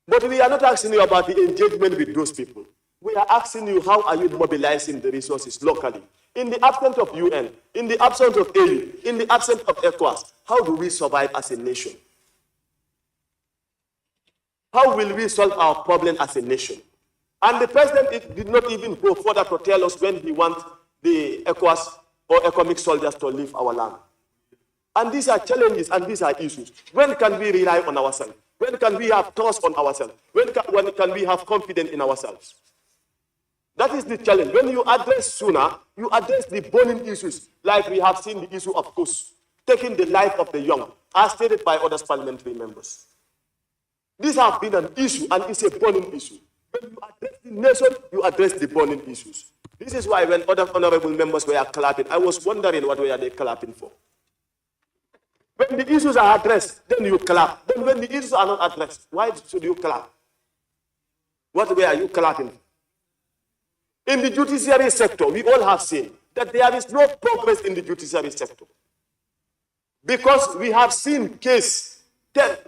but we are not asking you about the engagement with those people. We are asking you, how are you mobilizing the resources locally? In the absence of UN, in the absence of AU, in the absence of ECOWAS, how do we survive as a nation? How will we solve our problem as a nation? And the president did not even go further to tell us when he wants the ECOWAS or economic soldiers to leave our land. And these are challenges and these are issues. When can we rely on ourselves? When can we have trust on ourselves? When can we have confidence in ourselves? That is the challenge. When you address SoNA, you address the burning issues, like we have seen the issue of course, taking the life of the young, as stated by other parliamentary members. These have been an issue, and it's a burning issue. When you address the nation, you address the burning issues. This is why when other honorable members were clapping, I was wondering what were they clapping for. When the issues are addressed, then you clap. Then when the issues are not addressed, why should you clap? What way are you clapping for? In the judiciary sector, we all have seen that there is no progress in the judiciary sector. Because we have seen cases,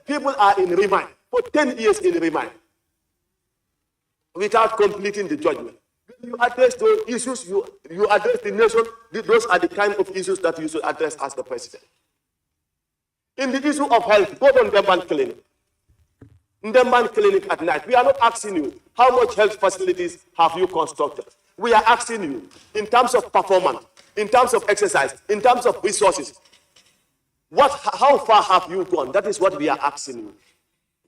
people are in remand, for 10 years in remand, without completing the judgment. When you address those issues, you address the nation, those are the kind of issues that you should address as the president. In the issue of health, go on Ndemban Clinic. Ndemban Clinic at night. We are not asking you how much health facilities have you constructed. We are asking you in terms of performance, in terms of exercise, in terms of resources. How far have you gone? That is what we are asking you.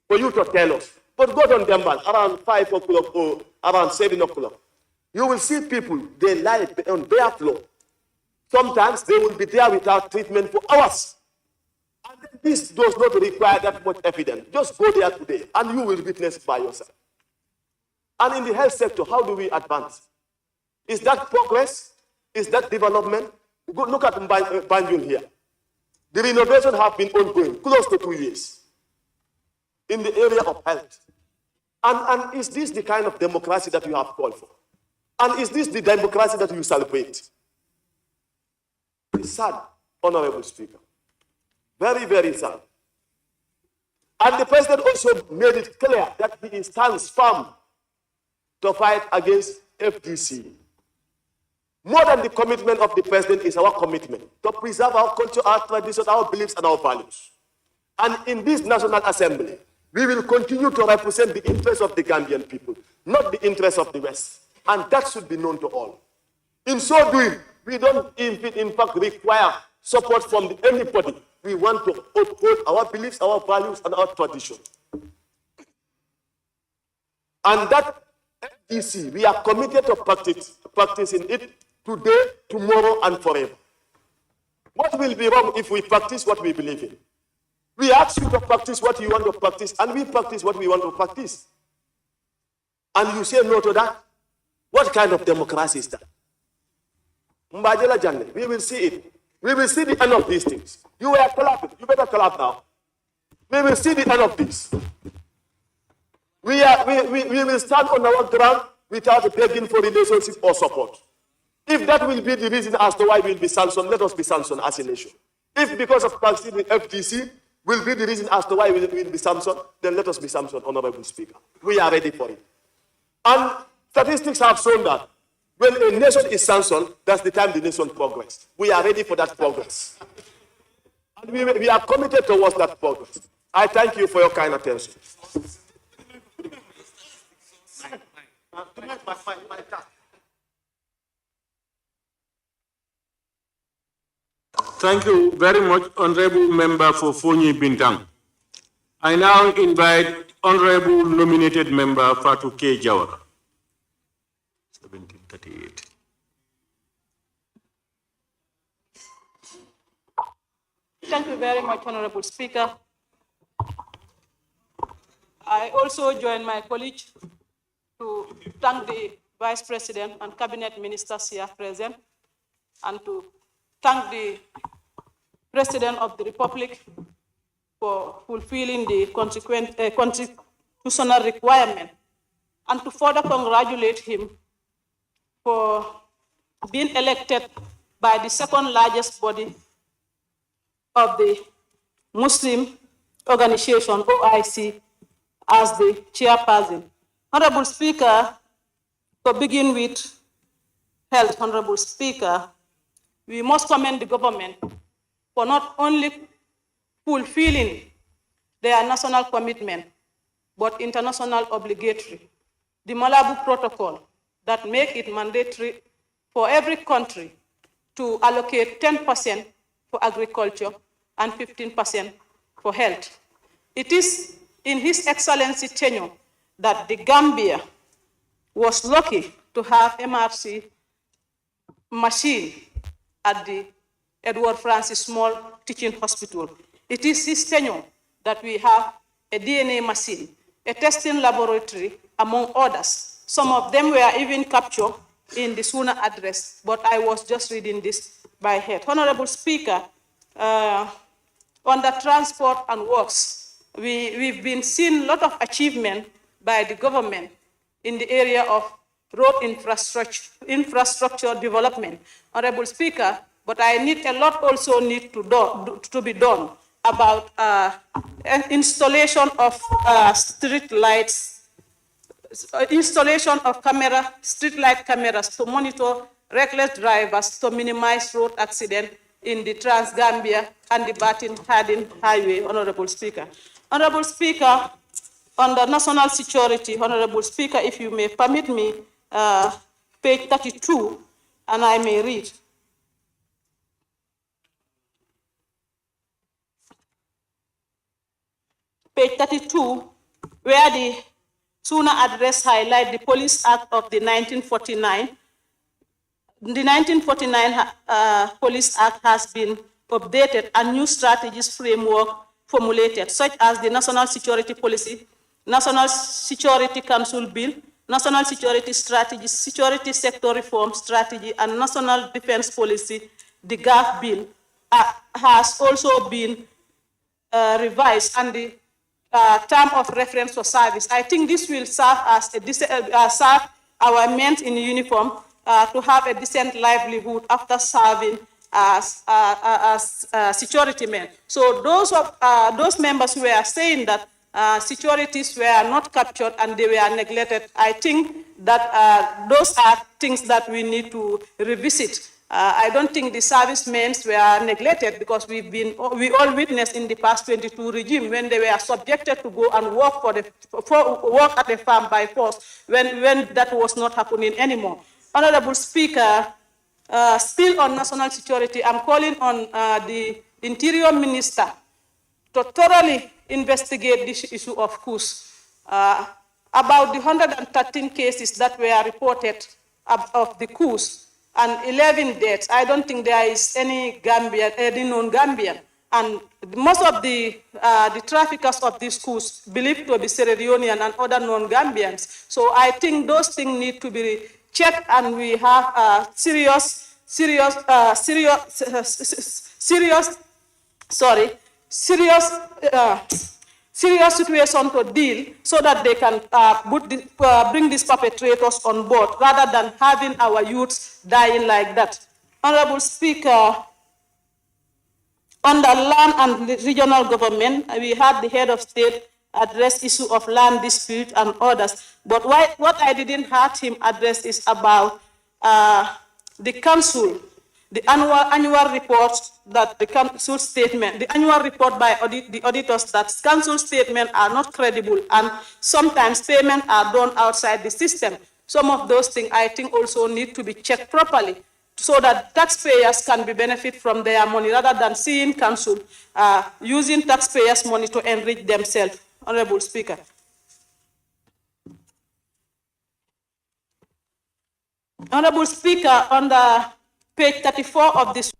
For you to tell us. But go on Ndemban around 5 o'clock or around 7 o'clock. You will see people, they lie on bare floor. Sometimes they will be there without treatment for hours. And this does not require that much evidence. Just go there today and you will witness by yourself. And in the health sector, how do we advance? Is that progress? Is that development? Go look at Banjul here. The renovation have been ongoing close to 2 years in the area of health. And is this the kind of democracy that you have called for? And is this the democracy that you celebrate? It's sad, Honorable Speaker. Very, very sad. And the president also made it clear that he stands firm to fight against FDC. More than the commitment of the president is our commitment to preserve our culture, our traditions, our beliefs, and our values. And in this National Assembly, we will continue to represent the interests of the Gambian people, not the interests of the West. And that should be known to all. In so doing, we don't in fact require support from anybody. We want to uphold our beliefs, our values, and our tradition. And that FDC, we are committed to practicing it today, tomorrow, and forever. What will be wrong if we practice what we believe in? We ask you to practice what you want to practice, and we practice what we want to practice. And you say no to that? What kind of democracy is that? Mbajela Jammeh, we will see it. We will see the end of these things. You were clapping. You better clap now. We will see the end of this. We will stand on our ground without begging for relationship or support. If that will be the reason as to why we will be sanctioned, let us be sanctioned as a nation. If because of practicing the FDC will be the reason as to why we will be sanctioned, then let us be sanctioned, Honorable Speaker. We are ready for it. And statistics have shown that when a nation is sanctioned, that's the time the nation progresses. We are ready for that progress. And we are committed towards that progress. I thank you for your kind attention. Thank you very much, Honorable Member for Fonyi Bintang. I now invite Honorable Nominated Member Fatou K. Jawara. 1738. Thank you very much, Honorable Speaker. I also join my colleagues to thank the Vice President and Cabinet Ministers here present, and to thank the President of the Republic for fulfilling the constitutional requirement, and to further congratulate him for being elected by the second largest body of the Muslim organization, OIC, as the chairperson. Honorable Speaker, to begin with health, Honorable Speaker, we must commend the government for not only fulfilling their national commitment, but international obligatory. The Malabo Protocol that make it mandatory for every country to allocate 10% for agriculture and 15% for health. It is in His Excellency tenure that the Gambia was lucky to have MRC machine at the Edward Francis Small Teaching Hospital. It is his tenure that we have a DNA machine, a testing laboratory, among others. Some of them were even captured in the SoNA address, but I was just reading this by head. Honorable Speaker, on the transport and works, we've been seeing a lot of achievement by the government in the area of road infrastructure development. Honorable Speaker, but I need a lot also need to be done about installation of street lights, installation of street light cameras to monitor reckless drivers to minimize road accident in the Trans-Gambia and the Batin-Hardin Highway, Honorable Speaker. Honorable Speaker, on the national security, Honorable Speaker, if you may permit me, page 32, and I may read. Page 32, where the SoNA address highlight the Police Act of the 1949. The 1949 Police Act has been updated and new strategies framework formulated, such as the National Security Policy, National Security Council Bill, National Security Strategy, Security Sector Reform Strategy, and National Defense Policy. The GAF Bill has also been revised, and the term of reference for service. I think this will serve as serve our men in uniform to have a decent livelihood after serving as security men. So those members were saying that securities were not captured and they were neglected. I think that those are things that we need to revisit. I don't think the servicemen were neglected because we all witnessed in the past 22 regime when they were subjected to go and work work at the farm by force when that was not happening anymore. Honorable Speaker, still on national security, I'm calling on the Interior Minister to thoroughly investigate this issue of coups. About the 113 cases that were reported of the coups and 11 deaths, I don't think there is any known Gambian. And most of the traffickers of these coups believed to be Sierra Leonean and other non-Gambians. So I think those things need to be checked, and we have serious situation to deal so that they can bring these perpetrators on board rather than having our youths dying like that. Honorable Speaker, on the land and the regional government, we had the head of state address issue of land dispute and others. But what I didn't have him address is about the council, the annual report that the council statement, the annual report by the auditors that council statements are not credible and sometimes payments are done outside the system. Some of those things I think also need to be checked properly so that taxpayers can be benefit from their money rather than seeing council using taxpayers' money to enrich themselves. Honorable Speaker. Honorable Speaker, on the page 34 of this